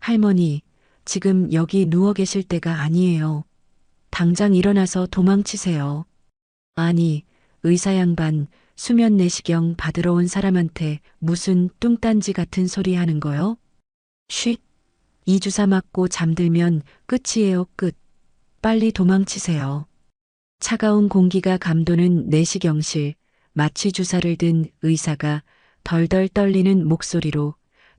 할머니, 지금 여기 누워 계실 때가 아니에요. 당장 일어나서 도망치세요. 아니, 의사 양반, 수면 내시경 받으러 온 사람한테 무슨 뚱딴지 같은 소리 하는 거요? 쉿! 이 주사 맞고 잠들면 끝이에요, 끝. 빨리 도망치세요. 차가운 공기가 감도는 내시경실, 마취 주사를 든 의사가 덜덜 떨리는 목소리로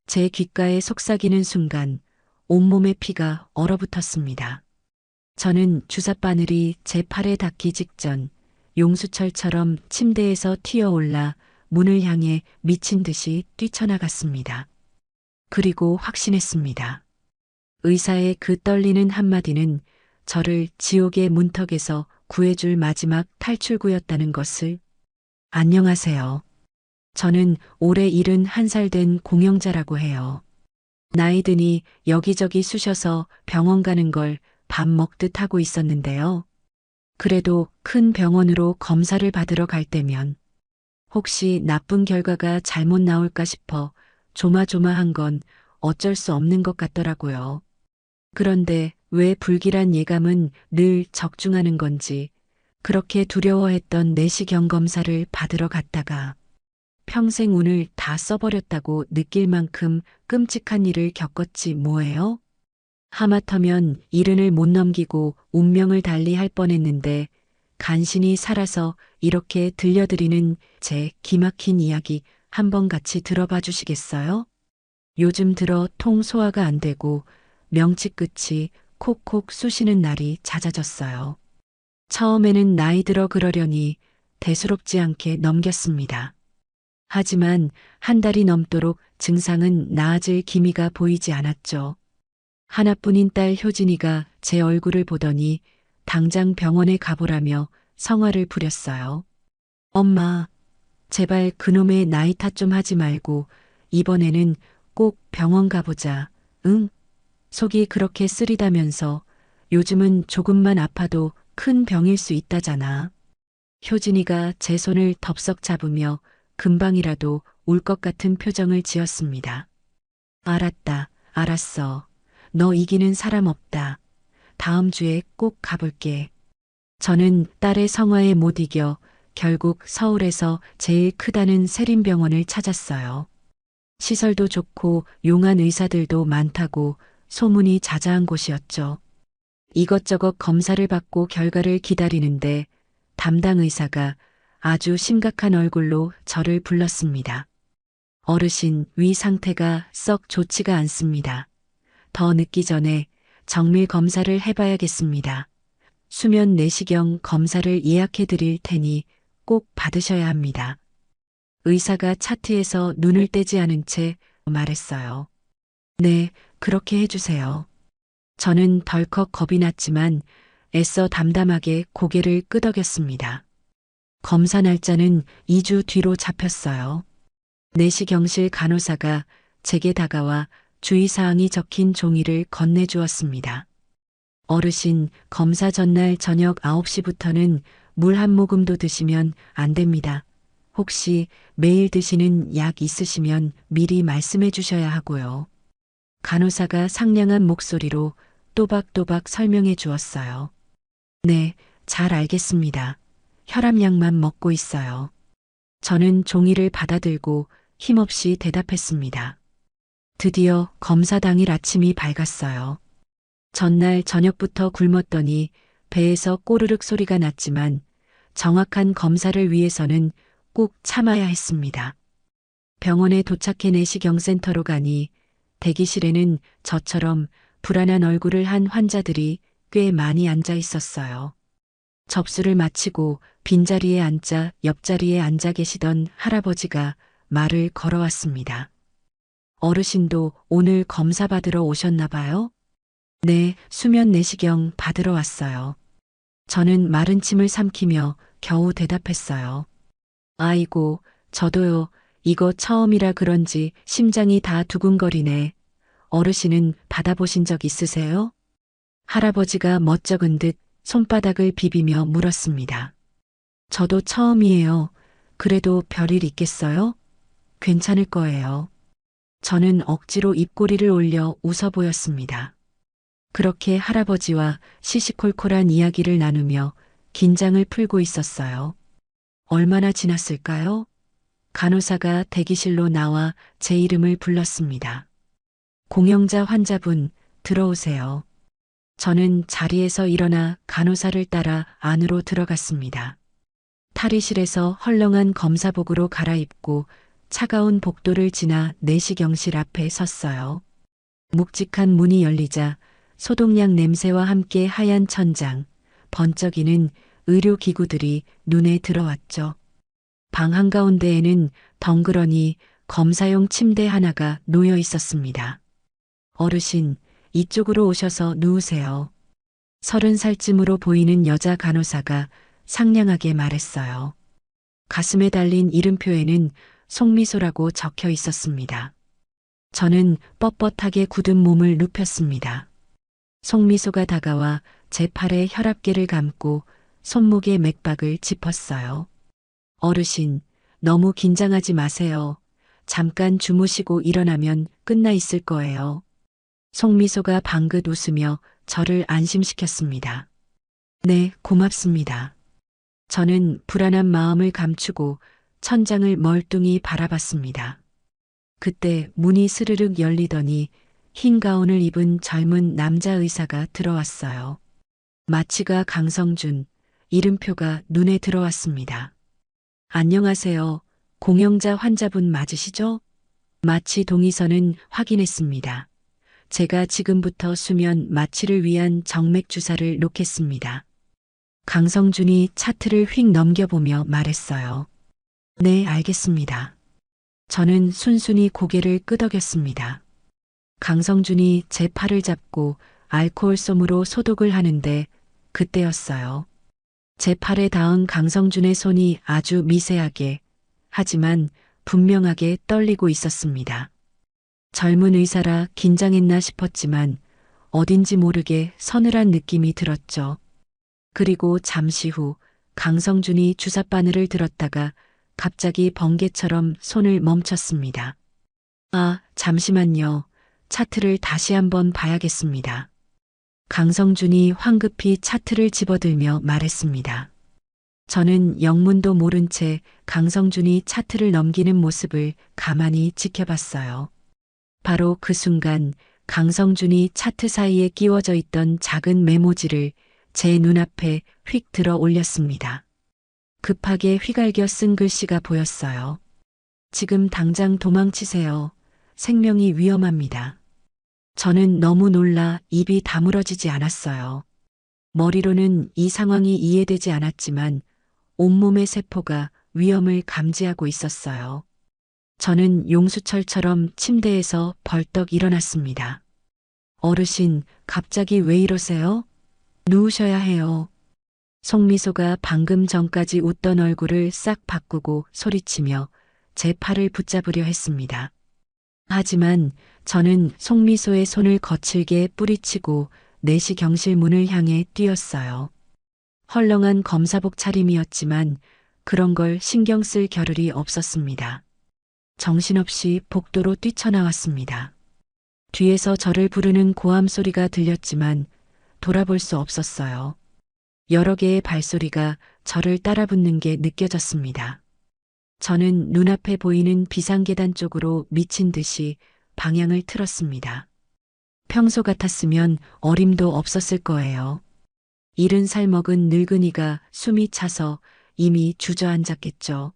제 귓가에 속삭이는 순간 온몸에 피가 얼어붙었습니다. 저는 주사바늘이 제 팔에 닿기 직전 용수철처럼 침대에서 튀어올라 문을 향해 미친 듯이 뛰쳐나갔습니다. 그리고 확신했습니다. 의사의 그 떨리는 한마디는 저를 지옥의 문턱에서 구해줄 마지막 탈출구였다는 것을. 안녕하세요. 저는 올해 71살 된 공영자라고 해요. 나이 드니 여기저기 쑤셔서 병원 가는 걸 밥 먹듯 하고 있었는데요. 그래도 큰 병원으로 검사를 받으러 갈 때면 혹시 나쁜 결과가 잘못 나올까 싶어 조마조마한 건 어쩔 수 없는 것 같더라고요. 그런데 왜 불길한 예감은 늘 적중하는 건지 그렇게 두려워했던 내시경 검사를 받으러 갔다가 평생 운을 다 써버렸다고 느낄 만큼 끔찍한 일을 겪었지 뭐예요? 하마터면 이른을 못 넘기고 운명을 달리할 뻔했는데 간신히 살아서 이렇게 들려드리는 제 기막힌 이야기 한번 같이 들어봐 주시겠어요? 요즘 들어 통 소화가 안 되고 명치 끝이 콕콕 쑤시는 날이 잦아졌어요. 처음에는 나이 들어 그러려니 대수롭지 않게 넘겼습니다. 하지만 한 달이 넘도록 증상은 나아질 기미가 보이지 않았죠. 하나뿐인 딸 효진이가 제 얼굴을 보더니 당장 병원에 가보라며 성화를 부렸어요. 엄마, 제발 그놈의 나이 탓 좀 하지 말고 이번에는 꼭 병원 가보자. 응? 속이 그렇게 쓰리다면서 요즘은 조금만 아파도 큰 병일 수 있다잖아. 효진이가 제 손을 덥석 잡으며 금방이라도 울 것 같은 표정을 지었습니다. 알았다, 알았어. 너 이기는 사람 없다. 다음 주에 꼭 가볼게. 저는 딸의 성화에 못 이겨 결국 서울에서 제일 크다는 세림병원을 찾았어요. 시설도 좋고 용한 의사들도 많다고 소문이 자자한 곳이었죠. 이것저것 검사를 받고 결과를 기다리는데 담당 의사가 아주 심각한 얼굴로 저를 불렀습니다. 어르신, 위 상태가 썩 좋지가 않습니다. 더 늦기 전에 정밀 검사를 해봐야겠습니다. 수면 내시경 검사를 예약해 드릴 테니 꼭 받으셔야 합니다. 의사가 차트에서 눈을 떼지 않은 채 말했어요. 네, 그렇게 해주세요. 저는 덜컥 겁이 났지만 애써 담담하게 고개를 끄덕였습니다. 검사 날짜는 2주 뒤로 잡혔어요. 내시경실 간호사가 제게 다가와 주의사항이 적힌 종이를 건네주었습니다. 어르신, 검사 전날 저녁 9시부터는 물 한 모금도 드시면 안 됩니다. 혹시 매일 드시는 약 있으시면 미리 말씀해 주셔야 하고요. 간호사가 상냥한 목소리로 또박또박 설명해 주었어요. 네, 잘 알겠습니다. 혈압약만 먹고 있어요. 저는 종이를 받아들고 힘없이 대답했습니다. 드디어 검사 당일 아침이 밝았어요. 전날 저녁부터 굶었더니 배에서 꼬르륵 소리가 났지만 정확한 검사를 위해서는 꼭 참아야 했습니다. 병원에 도착해 내시경센터로 가니 대기실에는 저처럼 불안한 얼굴을 한 환자들이 꽤 많이 앉아 있었어요. 접수를 마치고 빈자리에 앉자 옆자리에 앉아 계시던 할아버지가 말을 걸어왔습니다. 어르신도 오늘 검사 받으러 오셨나 봐요? 네, 수면 내시경 받으러 왔어요. 저는 마른 침을 삼키며 겨우 대답했어요. 아이고, 저도요. 이거 처음이라 그런지 심장이 다 두근거리네. 어르신은 받아보신 적 있으세요? 할아버지가 멋쩍은 듯 손바닥을 비비며 물었습니다. 저도 처음이에요. 그래도 별일 있겠어요? 괜찮을 거예요. 저는 억지로 입꼬리를 올려 웃어 보였습니다. 그렇게 할아버지와 시시콜콜한 이야기를 나누며 긴장을 풀고 있었어요. 얼마나 지났을까요? 간호사가 대기실로 나와 제 이름을 불렀습니다. 공영자 환자분, 들어오세요. 저는 자리에서 일어나 간호사를 따라 안으로 들어갔습니다. 탈의실에서 헐렁한 검사복으로 갈아입고 차가운 복도를 지나 내시경실 앞에 섰어요. 묵직한 문이 열리자 소독약 냄새와 함께 하얀 천장, 번쩍이는 의료기구들이 눈에 들어왔죠. 방 한가운데에는 덩그러니 검사용 침대 하나가 놓여 있었습니다. 어르신, 이쪽으로 오셔서 누우세요. 30살쯤으로 보이는 여자 간호사가 상냥하게 말했어요. 가슴에 달린 이름표에는 송미소라고 적혀 있었습니다. 저는 뻣뻣하게 굳은 몸을 눕혔습니다. 송미소가 다가와 제 팔에 혈압계를 감고 손목의 맥박을 짚었어요. 어르신, 너무 긴장하지 마세요. 잠깐 주무시고 일어나면 끝나 있을 거예요. 송미소가 방긋 웃으며 저를 안심시켰습니다. 네, 고맙습니다. 저는 불안한 마음을 감추고 천장을 멀뚱히 바라봤습니다. 그때 문이 스르륵 열리더니 흰 가운을 입은 젊은 남자 의사가 들어왔어요. 마취가 강성준, 이름표가 눈에 들어왔습니다. 안녕하세요. 공영자 환자분 맞으시죠? 마취 동의서는 확인했습니다. 제가 지금부터 수면 마취를 위한 정맥 주사를 놓겠습니다. 강성준이 차트를 휙 넘겨보며 말했어요. 네, 알겠습니다. 저는 순순히 고개를 끄덕였습니다. 강성준이 제 팔을 잡고 알코올 솜으로 소독을 하는데 그때였어요. 제 팔에 닿은 강성준의 손이 아주 미세하게, 하지만 분명하게 떨리고 있었습니다. 젊은 의사라 긴장했나 싶었지만 어딘지 모르게 서늘한 느낌이 들었죠. 그리고 잠시 후 강성준이 주사바늘을 들었다가 갑자기 번개처럼 손을 멈췄습니다. 아, 잠시만요. 차트를 다시 한번 봐야겠습니다. 강성준이 황급히 차트를 집어들며 말했습니다. 저는 영문도 모른 채 강성준이 차트를 넘기는 모습을 가만히 지켜봤어요. 바로 그 순간 강성준이 차트 사이에 끼워져 있던 작은 메모지를 제 눈앞에 휙 들어 올렸습니다. 급하게 휘갈겨 쓴 글씨가 보였어요. 지금 당장 도망치세요. 생명이 위험합니다. 저는 너무 놀라 입이 다물어지지 않았어요. 머리로는 이 상황이 이해되지 않았지만 온몸의 세포가 위험을 감지하고 있었어요. 저는 용수철처럼 침대에서 벌떡 일어났습니다. 어르신, 갑자기 왜 이러세요? 누우셔야 해요. 송미소가 방금 전까지 웃던 얼굴을 싹 바꾸고 소리치며 제 팔을 붙잡으려 했습니다. 하지만 저는 송미소의 손을 거칠게 뿌리치고 내시경실 문을 향해 뛰었어요. 헐렁한 검사복 차림이었지만 그런 걸 신경 쓸 겨를이 없었습니다. 정신없이 복도로 뛰쳐나왔습니다. 뒤에서 저를 부르는 고함 소리가 들렸지만 돌아볼 수 없었어요. 여러 개의 발소리가 저를 따라붙는 게 느껴졌습니다. 저는 눈앞에 보이는 비상계단 쪽으로 미친 듯이 방향을 틀었습니다. 평소 같았으면 어림도 없었을 거예요. 70살 먹은 늙은이가 숨이 차서 이미 주저앉았겠죠.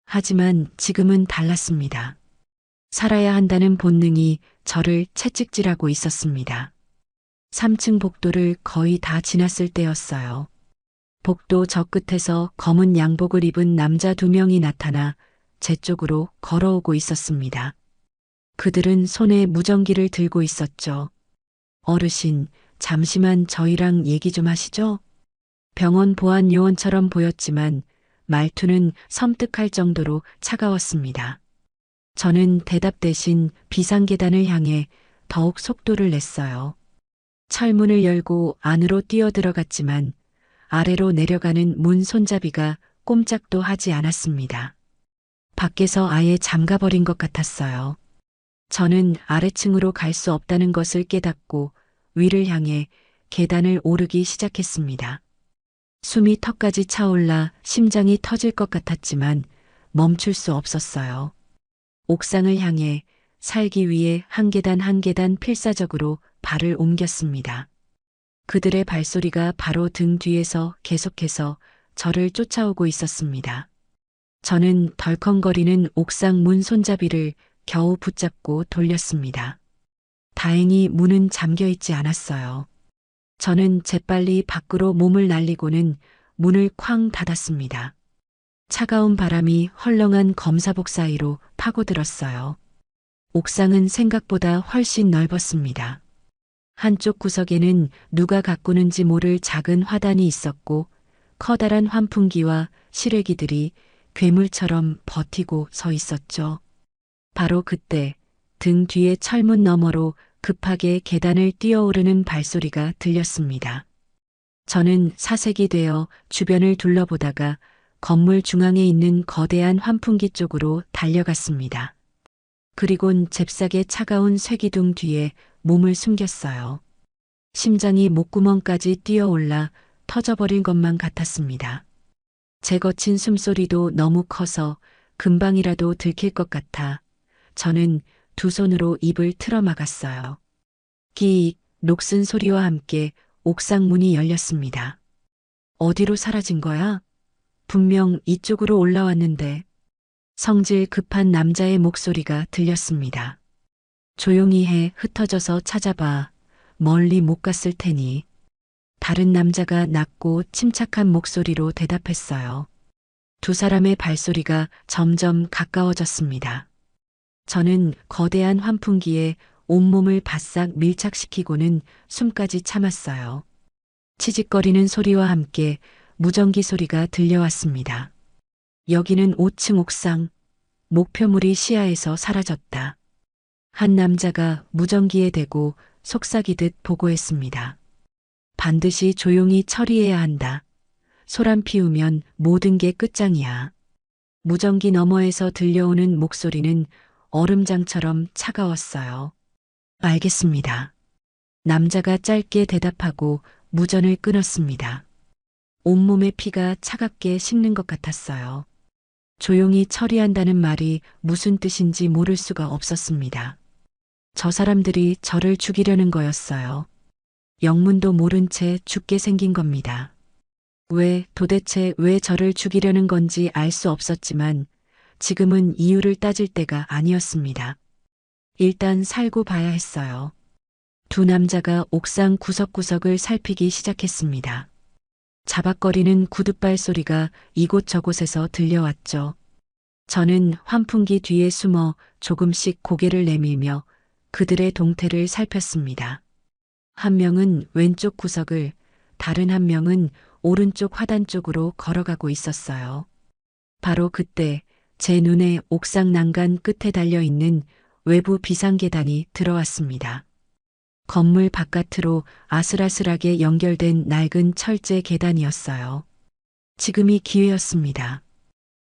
하지만 지금은 달랐습니다. 살아야 한다는 본능이 저를 채찍질하고 있었습니다. 3층 복도를 거의 다 지났을 때였어요. 복도 저 끝에서 검은 양복을 입은 남자 2명이 나타나 제 쪽으로 걸어오고 있었습니다. 그들은 손에 무전기를 들고 있었죠. 어르신, 잠시만 저희랑 얘기 좀 하시죠? 병원 보안 요원처럼 보였지만 말투는 섬뜩할 정도로 차가웠습니다. 저는 대답 대신 비상계단을 향해 더욱 속도를 냈어요. 철문을 열고 안으로 뛰어들어갔지만 아래로 내려가는 문 손잡이가 꼼짝도 하지 않았습니다. 밖에서 아예 잠가버린 것 같았어요. 저는 아래층으로 갈 수 없다는 것을 깨닫고 위를 향해 계단을 오르기 시작했습니다. 숨이 턱까지 차올라 심장이 터질 것 같았지만 멈출 수 없었어요. 옥상을 향해 살기 위해 한 계단 한 계단 필사적으로 발을 옮겼습니다. 그들의 발소리가 바로 등 뒤에서 계속해서 저를 쫓아오고 있었습니다. 저는 덜컹거리는 옥상 문 손잡이를 겨우 붙잡고 돌렸습니다. 다행히 문은 잠겨 있지 않았어요. 저는 재빨리 밖으로 몸을 날리고는 문을 쾅 닫았습니다. 차가운 바람이 헐렁한 검사복 사이로 파고들었어요. 옥상은 생각보다 훨씬 넓었습니다. 한쪽 구석에는 누가 가꾸는지 모를 작은 화단이 있었고 커다란 환풍기와 실외기들이 괴물처럼 버티고 서 있었죠. 바로 그때 등 뒤의 철문 너머로 급하게 계단을 뛰어오르는 발소리가 들렸습니다. 저는 사색이 되어 주변을 둘러보다가 건물 중앙에 있는 거대한 환풍기 쪽으로 달려갔습니다. 그리곤 잽싸게 차가운 쇠기둥 뒤에 몸을 숨겼어요. 심장이 목구멍까지 뛰어올라 터져버릴 것만 같았습니다. 제 거친 숨소리도 너무 커서 금방이라도 들킬 것 같아 저는 두 손으로 입을 틀어막았어요. 끼익 녹슨 소리와 함께 옥상 문이 열렸습니다. 어디로 사라진 거야? 분명 이쪽으로 올라왔는데. 성질 급한 남자의 목소리가 들렸습니다. 조용히 해, 흩어져서 찾아봐. 멀리 못 갔을 테니. 다른 남자가 낮고 침착한 목소리로 대답했어요. 두 사람의 발소리가 점점 가까워졌습니다. 저는 거대한 환풍기에 온몸을 바싹 밀착시키고는 숨까지 참았어요. 치직거리는 소리와 함께 무전기 소리가 들려왔습니다. 여기는 5층 옥상. 목표물이 시야에서 사라졌다. 한 남자가 무전기에 대고 속삭이듯 보고했습니다. 반드시 조용히 처리해야 한다. 소란 피우면 모든 게 끝장이야. 무전기 너머에서 들려오는 목소리는 얼음장처럼 차가웠어요. 알겠습니다. 남자가 짧게 대답하고 무전을 끊었습니다. 온몸의 피가 차갑게 식는 것 같았어요. 조용히 처리한다는 말이 무슨 뜻인지 모를 수가 없었습니다. 저 사람들이 저를 죽이려는 거였어요. 영문도 모른 채 죽게 생긴 겁니다. 도대체 왜 저를 죽이려는 건지 알 수 없었지만 지금은 이유를 따질 때가 아니었습니다. 일단 살고 봐야 했어요. 두 남자가 옥상 구석구석을 살피기 시작했습니다. 자박거리는 구둣발 소리가 이곳저곳에서 들려왔죠. 저는 환풍기 뒤에 숨어 조금씩 고개를 내밀며 그들의 동태를 살폈습니다. 한 명은 왼쪽 구석을, 다른 한 명은 오른쪽 화단 쪽으로 걸어가고 있었어요. 바로 그때 제 눈에 옥상 난간 끝에 달려있는 외부 비상계단이 들어왔습니다. 건물 바깥으로 아슬아슬하게 연결된 낡은 철제 계단이었어요. 지금이 기회였습니다.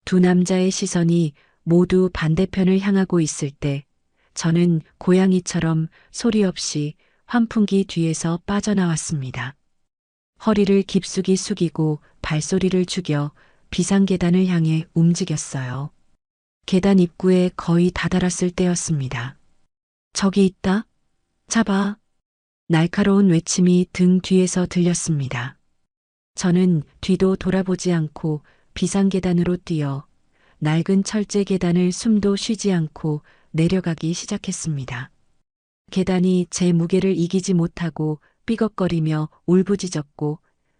두 남자의 시선이 모두 반대편을 향하고 있을 때 저는 고양이처럼 소리 없이 환풍기 뒤에서 빠져나왔습니다. 허리를 깊숙이 숙이고 발소리를 죽여 비상계단을 향해 움직였어요. 계단 입구에 거의 다다랐을 때였습니다. 저기 있다. 잡아. 날카로운 외침이 등 뒤에서 들렸습니다. 저는 뒤도 돌아보지 않고 비상계단으로 뛰어 낡은 철제 계단을 숨도 쉬지 않고 내려가기 시작했습니다. 계단이 제 무게를 이기지 못하고 삐걱거리며 울부짖었고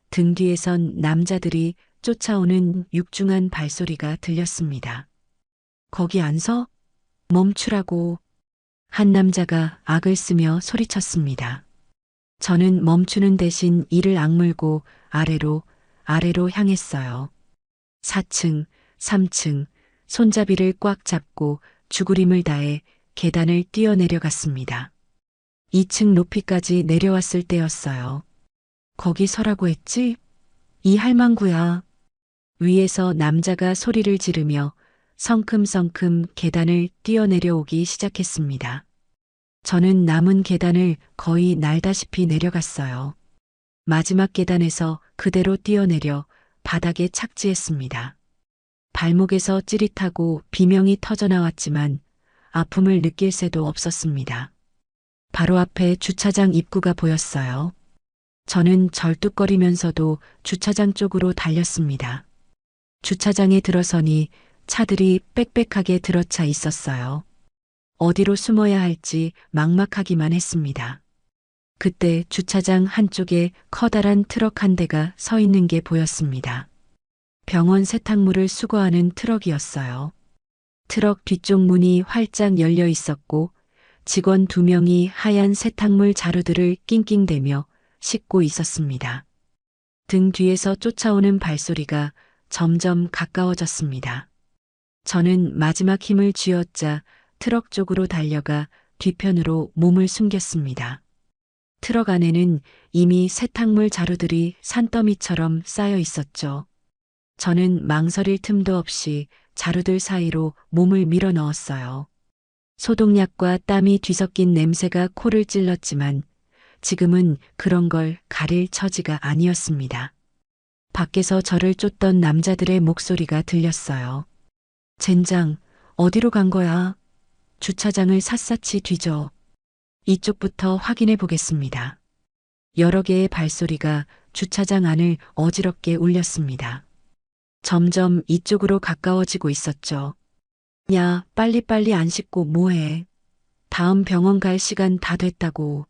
등 뒤에선 남자들이 쫓아오는 육중한 발소리가 들렸습니다. 거기 안 서? 멈추라고. 한 남자가 악을 쓰며 소리쳤습니다. 저는 멈추는 대신 이를 악물고 아래로 향했어요. 4층, 3층, 손잡이를 꽉 잡고 죽으림을 다해 계단을 뛰어내려갔습니다. 2층 높이까지 내려왔을 때였어요. 거기 서라고 했지? 이 할망구야. 위에서 남자가 소리를 지르며 성큼성큼 계단을 뛰어내려오기 시작했습니다. 저는 남은 계단을 거의 날다시피 내려갔어요. 마지막 계단에서 그대로 뛰어내려 바닥에 착지했습니다. 발목에서 찌릿하고 비명이 터져나왔지만 아픔을 느낄 새도 없었습니다. 바로 앞에 주차장 입구가 보였어요. 저는 절뚝거리면서도 주차장 쪽으로 달렸습니다. 주차장에 들어서니 차들이 빽빽하게 들어차 있었어요. 어디로 숨어야 할지 막막하기만 했습니다. 그때 주차장 한쪽에 커다란 트럭 한 대가 서 있는 게 보였습니다. 병원 세탁물을 수거하는 트럭이었어요. 트럭 뒤쪽 문이 활짝 열려 있었고 직원 2명이 하얀 세탁물 자루들을 낑낑대며 싣고 있었습니다. 등 뒤에서 쫓아오는 발소리가 점점 가까워졌습니다. 저는 마지막 힘을 쥐어짜 트럭 쪽으로 달려가 뒤편으로 몸을 숨겼습니다. 트럭 안에는 이미 세탁물 자루들이 산더미처럼 쌓여 있었죠. 저는 망설일 틈도 없이 자루들 사이로 몸을 밀어 넣었어요. 소독약과 땀이 뒤섞인 냄새가 코를 찔렀지만 지금은 그런 걸 가릴 처지가 아니었습니다. 밖에서 저를 쫓던 남자들의 목소리가 들렸어요. 젠장, 어디로 간 거야? 주차장을 샅샅이 뒤져. 이쪽부터 확인해 보겠습니다. 여러 개의 발소리가 주차장 안을 어지럽게 울렸습니다. 점점 이쪽으로 가까워지고 있었죠. 야, 빨리빨리 안 씻고 뭐해? 다음 병원 갈 시간 다 됐다고.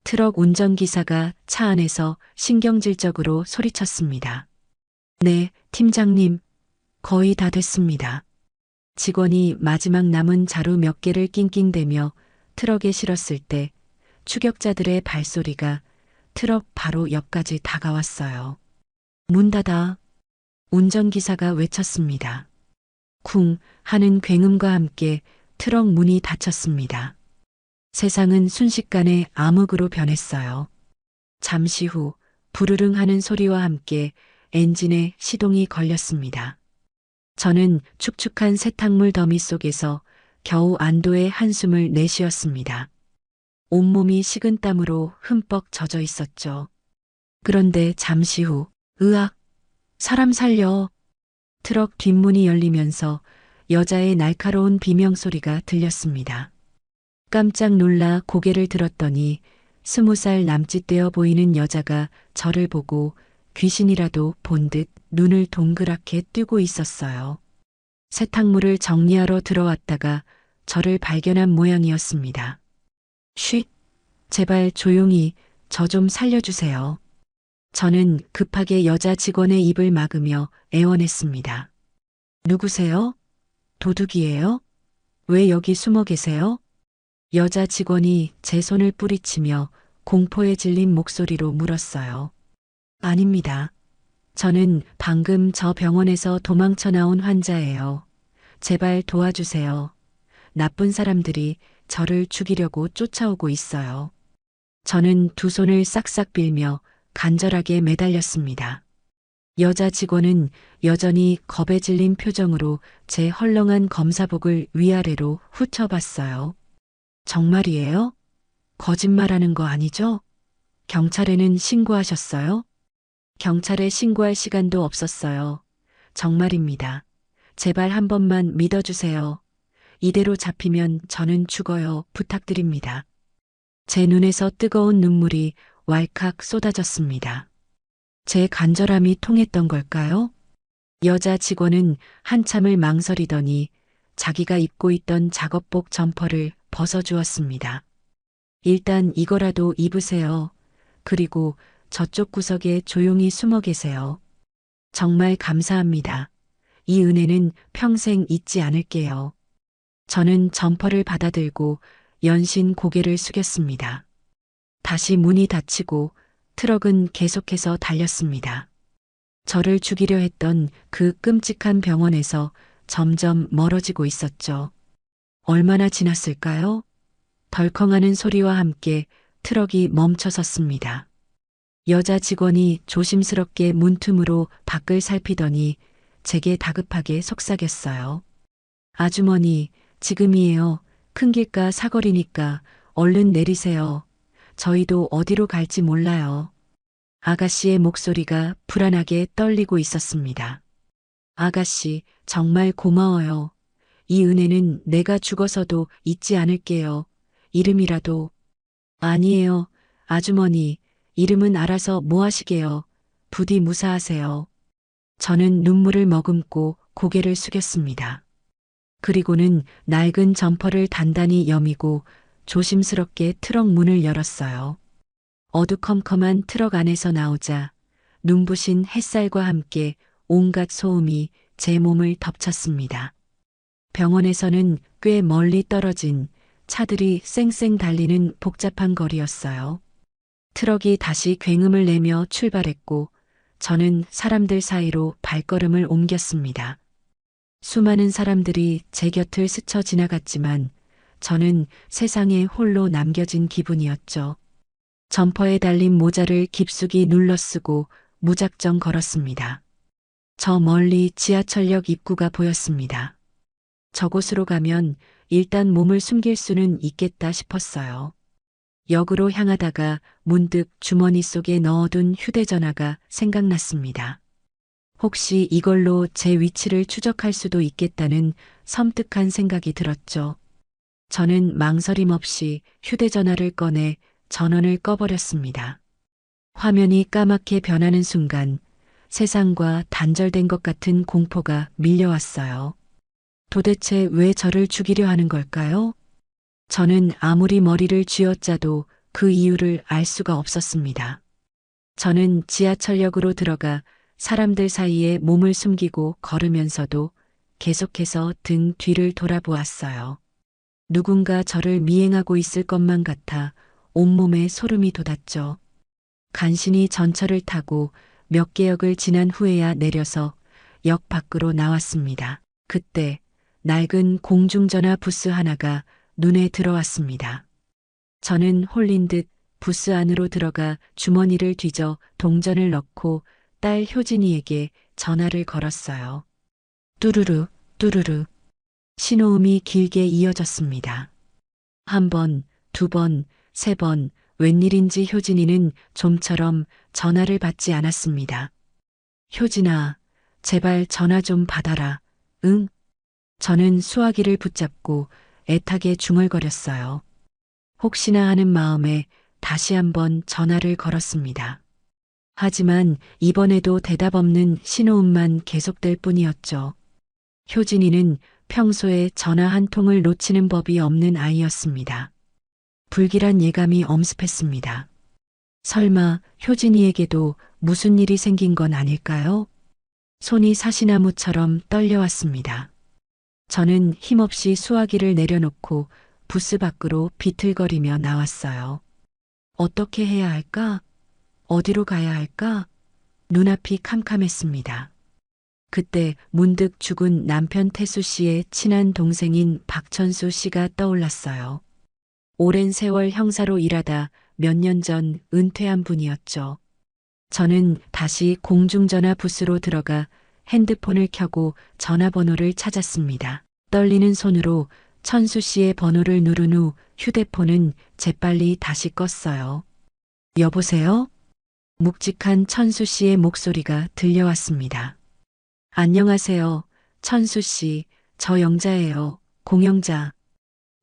트럭 운전기사가 차 안에서 신경질적으로 소리쳤습니다. 네, 팀장님. 거의 다 됐습니다. 직원이 마지막 남은 자루 몇 개를 낑낑대며 트럭에 실었을 때 추격자들의 발소리가 트럭 바로 옆까지 다가왔어요. 문 닫아. 운전기사가 외쳤습니다. 쿵 하는 굉음과 함께 트럭 문이 닫혔습니다. 세상은 순식간에 암흑으로 변했어요. 잠시 후 부르릉 하는 소리와 함께 엔진에 시동이 걸렸습니다. 저는 축축한 세탁물 더미 속에서 겨우 안도의 한숨을 내쉬었습니다. 온몸이 식은땀으로 흠뻑 젖어 있었죠. 그런데 잠시 후, 으악! 사람 살려! 트럭 뒷문이 열리면서 여자의 날카로운 비명소리가 들렸습니다. 깜짝 놀라 고개를 들었더니 20살 남짓되어 보이는 여자가 저를 보고 귀신이라도 본 듯 눈을 동그랗게 뜨고 있었어요. 세탁물을 정리하러 들어왔다가 저를 발견한 모양이었습니다. 쉿! 제발 조용히 저 좀 살려주세요. 저는 급하게 여자 직원의 입을 막으며 애원했습니다. 누구세요? 도둑이에요? 왜 여기 숨어 계세요? 여자 직원이 제 손을 뿌리치며 공포에 질린 목소리로 물었어요. 아닙니다. 저는 방금 저 병원에서 도망쳐 나온 환자예요. 제발 도와주세요. 나쁜 사람들이 저를 죽이려고 쫓아오고 있어요. 저는 두 손을 싹싹 빌며 간절하게 매달렸습니다. 여자 직원은 여전히 겁에 질린 표정으로 제 헐렁한 검사복을 위아래로 훑어봤어요. 정말이에요? 거짓말하는 거 아니죠? 경찰에는 신고하셨어요? 경찰에 신고할 시간도 없었어요. 정말입니다. 제발 한 번만 믿어주세요. 이대로 잡히면 저는 죽어요. 부탁드립니다. 제 눈에서 뜨거운 눈물이 왈칵 쏟아졌습니다. 제 간절함이 통했던 걸까요? 여자 직원은 한참을 망설이더니 자기가 입고 있던 작업복 점퍼를 벗어주었습니다. 일단 이거라도 입으세요. 그리고 저쪽 구석에 조용히 숨어 계세요. 정말 감사합니다. 이 은혜는 평생 잊지 않을게요. 저는 점퍼를 받아들고 연신 고개를 숙였습니다. 다시 문이 닫히고 트럭은 계속해서 달렸습니다. 저를 죽이려 했던 그 끔찍한 병원에서 점점 멀어지고 있었죠. 얼마나 지났을까요? 덜컹하는 소리와 함께 트럭이 멈춰섰습니다. 여자 직원이 조심스럽게 문틈으로 밖을 살피더니 제게 다급하게 속삭였어요. 아주머니, 지금이에요. 큰 길가 사거리니까 얼른 내리세요. 저희도 어디로 갈지 몰라요. 아가씨의 목소리가 불안하게 떨리고 있었습니다. 아가씨, 정말 고마워요. 이 은혜는 내가 죽어서도 잊지 않을게요. 이름이라도. 아니에요. 아주머니, 이름은 알아서 뭐 하시게요. 부디 무사하세요. 저는 눈물을 머금고 고개를 숙였습니다. 그리고는 낡은 점퍼를 단단히 여미고 조심스럽게 트럭 문을 열었어요. 어두컴컴한 트럭 안에서 나오자 눈부신 햇살과 함께 온갖 소음이 제 몸을 덮쳤습니다. 병원에서는 꽤 멀리 떨어진 차들이 쌩쌩 달리는 복잡한 거리였어요. 트럭이 다시 굉음을 내며 출발했고 저는 사람들 사이로 발걸음을 옮겼습니다. 수많은 사람들이 제 곁을 스쳐 지나갔지만 저는 세상에 홀로 남겨진 기분이었죠. 점퍼에 달린 모자를 깊숙이 눌러 쓰고 무작정 걸었습니다. 저 멀리 지하철역 입구가 보였습니다. 저곳으로 가면 일단 몸을 숨길 수는 있겠다 싶었어요. 역으로 향하다가 문득 주머니 속에 넣어둔 휴대전화가 생각났습니다. 혹시 이걸로 제 위치를 추적할 수도 있겠다는 섬뜩한 생각이 들었죠. 저는 망설임 없이 휴대전화를 꺼내 전원을 꺼버렸습니다. 화면이 까맣게 변하는 순간 세상과 단절된 것 같은 공포가 밀려왔어요. 도대체 왜 저를 죽이려 하는 걸까요? 저는 아무리 머리를 쥐어짜도 그 이유를 알 수가 없었습니다. 저는 지하철역으로 들어가 사람들 사이에 몸을 숨기고 걸으면서도 계속해서 등 뒤를 돌아보았어요. 누군가 저를 미행하고 있을 것만 같아 온몸에 소름이 돋았죠. 간신히 전철을 타고 몇 개역을 지난 후에야 내려서 역 밖으로 나왔습니다. 그때 낡은 공중전화 부스 하나가 눈에 들어왔습니다. 저는 홀린 듯 부스 안으로 들어가 주머니를 뒤져 동전을 넣고 딸 효진이에게 전화를 걸었어요. 뚜루루, 뚜루루. 신호음이 길게 이어졌습니다. 한 번, 두 번, 세 번, 웬일인지 효진이는 좀처럼 전화를 받지 않았습니다. 효진아, 제발 전화 좀 받아라. 응? 저는 수화기를 붙잡고 애타게 중얼거렸어요. 혹시나 하는 마음에 다시 한번 전화를 걸었습니다. 하지만 이번에도 대답 없는 신호음만 계속될 뿐이었죠. 효진이는 평소에 전화 한 통을 놓치는 법이 없는 아이였습니다. 불길한 예감이 엄습했습니다. 설마 효진이에게도 무슨 일이 생긴 건 아닐까요? 손이 사시나무처럼 떨려왔습니다. 저는 힘없이 수화기를 내려놓고 부스 밖으로 비틀거리며 나왔어요. 어떻게 해야 할까? 어디로 가야 할까? 눈앞이 캄캄했습니다. 그때 문득 죽은 남편 태수 씨의 친한 동생인 박천수 씨가 떠올랐어요. 오랜 세월 형사로 일하다 몇 년 전 은퇴한 분이었죠. 저는 다시 공중전화 부스로 들어가 핸드폰을 켜고 전화번호를 찾았습니다. 떨리는 손으로 천수 씨의 번호를 누른 후 휴대폰은 재빨리 다시 껐어요. 여보세요? 묵직한 천수 씨의 목소리가 들려왔습니다. 안녕하세요. 천수 씨, 저 영자예요. 공영자.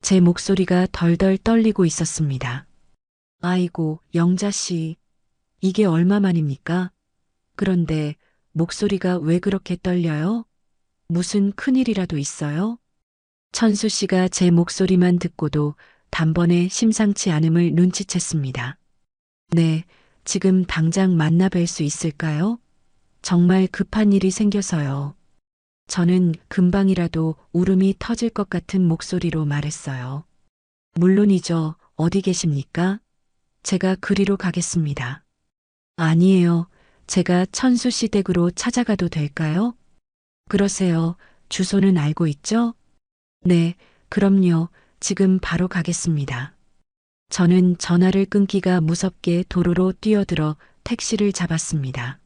제 목소리가 덜덜 떨리고 있었습니다. 아이고, 영자 씨. 이게 얼마만입니까? 그런데 목소리가 왜 그렇게 떨려요? 무슨 큰일이라도 있어요? 천수 씨가 제 목소리만 듣고도 단번에 심상치 않음을 눈치챘습니다. 네, 지금 당장 만나 뵐 수 있을까요? 정말 급한 일이 생겨서요. 저는 금방이라도 울음이 터질 것 같은 목소리로 말했어요. 물론이죠. 어디 계십니까? 제가 그리로 가겠습니다. 아니에요. 제가 천수 씨 댁으로 찾아가도 될까요? 그러세요. 주소는 알고 있죠? 네, 그럼요. 지금 바로 가겠습니다. 저는 전화를 끊기가 무섭게 도로로 뛰어들어 택시를 잡았습니다.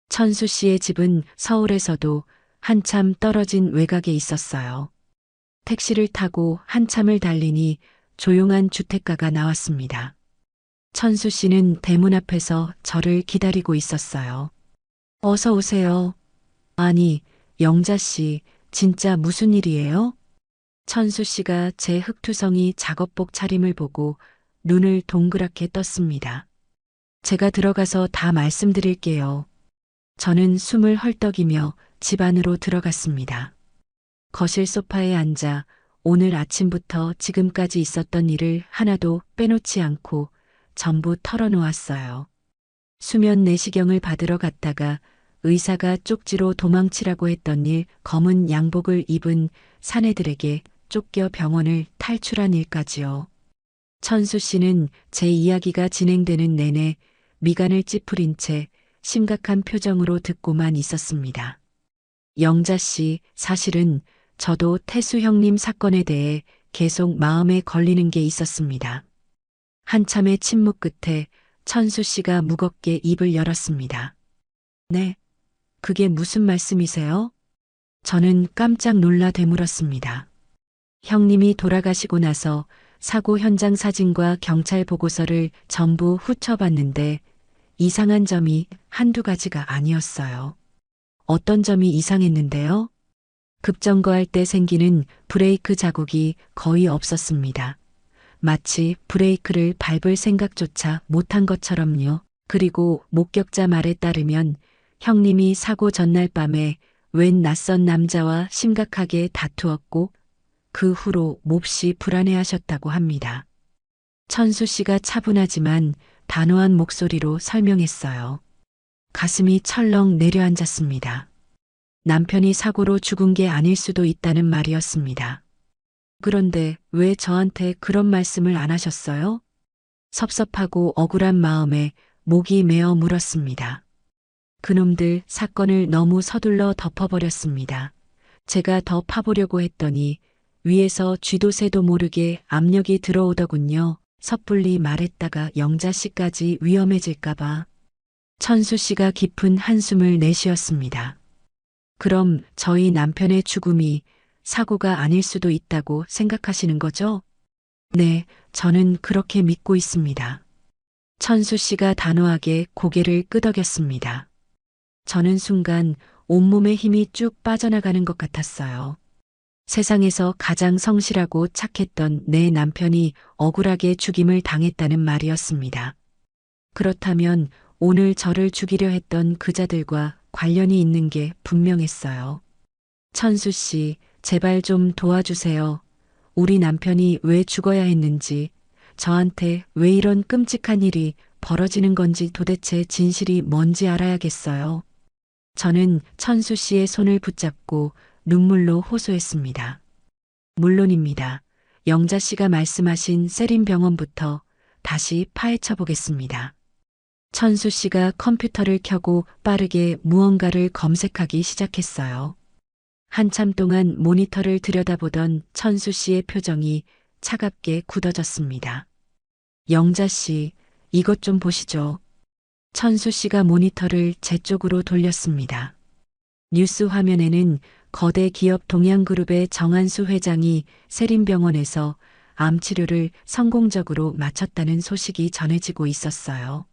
천수 씨의 집은 서울에서도 한참 떨어진 외곽에 있었어요. 택시를 타고 한참을 달리니 조용한 주택가가 나왔습니다. 천수 씨는 대문 앞에서 저를 기다리고 있었어요. 어서 오세요. 아니, 영자 씨, 진짜 무슨 일이에요? 천수 씨가 제 흑투성이 작업복 차림을 보고 눈을 동그랗게 떴습니다. 제가 들어가서 다 말씀드릴게요. 저는 숨을 헐떡이며 집 안으로 들어갔습니다. 거실 소파에 앉아 오늘 아침부터 지금까지 있었던 일을 하나도 빼놓지 않고 전부 털어놓았어요. 수면 내시경을 받으러 갔다가 의사가 쪽지로 도망치라고 했던 일, 검은 양복을 입은 사내들에게 쫓겨 병원을 탈출한 일까지요. 천수 씨는 제 이야기가 진행되는 내내 미간을 찌푸린 채 심각한 표정으로 듣고만 있었습니다. 영자 씨, 사실은 저도 태수 형님 사건에 대해 계속 마음에 걸리는 게 있었습니다. 한참의 침묵 끝에 천수 씨가 무겁게 입을 열었습니다. 네, 그게 무슨 말씀이세요? 저는 깜짝 놀라 되물었습니다. 형님이 돌아가시고 나서 사고 현장 사진과 경찰 보고서를 전부 훑어봤는데 이상한 점이 한두 가지가 아니었어요. 어떤 점이 이상했는데요? 급정거할 때 생기는 브레이크 자국이 거의 없었습니다. 마치 브레이크를 밟을 생각조차 못한 것처럼요. 그리고 목격자 말에 따르면 형님이 사고 전날 밤에 웬 낯선 남자와 심각하게 다투었고 그 후로 몹시 불안해하셨다고 합니다. 천수 씨가 차분하지만 단호한 목소리로 설명했어요. 가슴이 철렁 내려앉았습니다. 남편이 사고로 죽은 게 아닐 수도 있다는 말이었습니다. 그런데 왜 저한테 그런 말씀을 안 하셨어요? 섭섭하고 억울한 마음에 목이 메어 물었습니다. 그놈들 사건을 너무 서둘러 덮어버렸습니다. 제가 더 파보려고 했더니 위에서 쥐도 새도 모르게 압력이 들어오더군요. 섣불리 말했다가 영자 씨까지 위험해질까봐. 천수 씨가 깊은 한숨을 내쉬었습니다. 그럼 저희 남편의 죽음이 사고가 아닐 수도 있다고 생각하시는 거죠? 네, 저는 그렇게 믿고 있습니다. 천수 씨가 단호하게 고개를 끄덕였습니다. 저는 순간 온몸에 힘이 쭉 빠져나가는 것 같았어요. 세상에서 가장 성실하고 착했던 내 남편이 억울하게 죽임을 당했다는 말이었습니다. 그렇다면 오늘 저를 죽이려 했던 그자들과 관련이 있는 게 분명했어요. 천수 씨, 제발 좀 도와주세요. 우리 남편이 왜 죽어야 했는지, 저한테 왜 이런 끔찍한 일이 벌어지는 건지 도대체 진실이 뭔지 알아야겠어요. 저는 천수 씨의 손을 붙잡고 눈물로 호소했습니다. 물론입니다. 영자 씨가 말씀하신 세림병원부터 다시 파헤쳐 보겠습니다. 천수 씨가 컴퓨터를 켜고 빠르게 무언가를 검색하기 시작했어요. 한참 동안 모니터를 들여다보던 천수 씨의 표정이 차갑게 굳어졌습니다. 영자 씨, 이것 좀 보시죠. 천수 씨가 모니터를 제 쪽으로 돌렸습니다. 뉴스 화면에는 거대 기업 동양그룹의 정한수 회장이 세림병원에서 암 치료를 성공적으로 마쳤다는 소식이 전해지고 있었어요.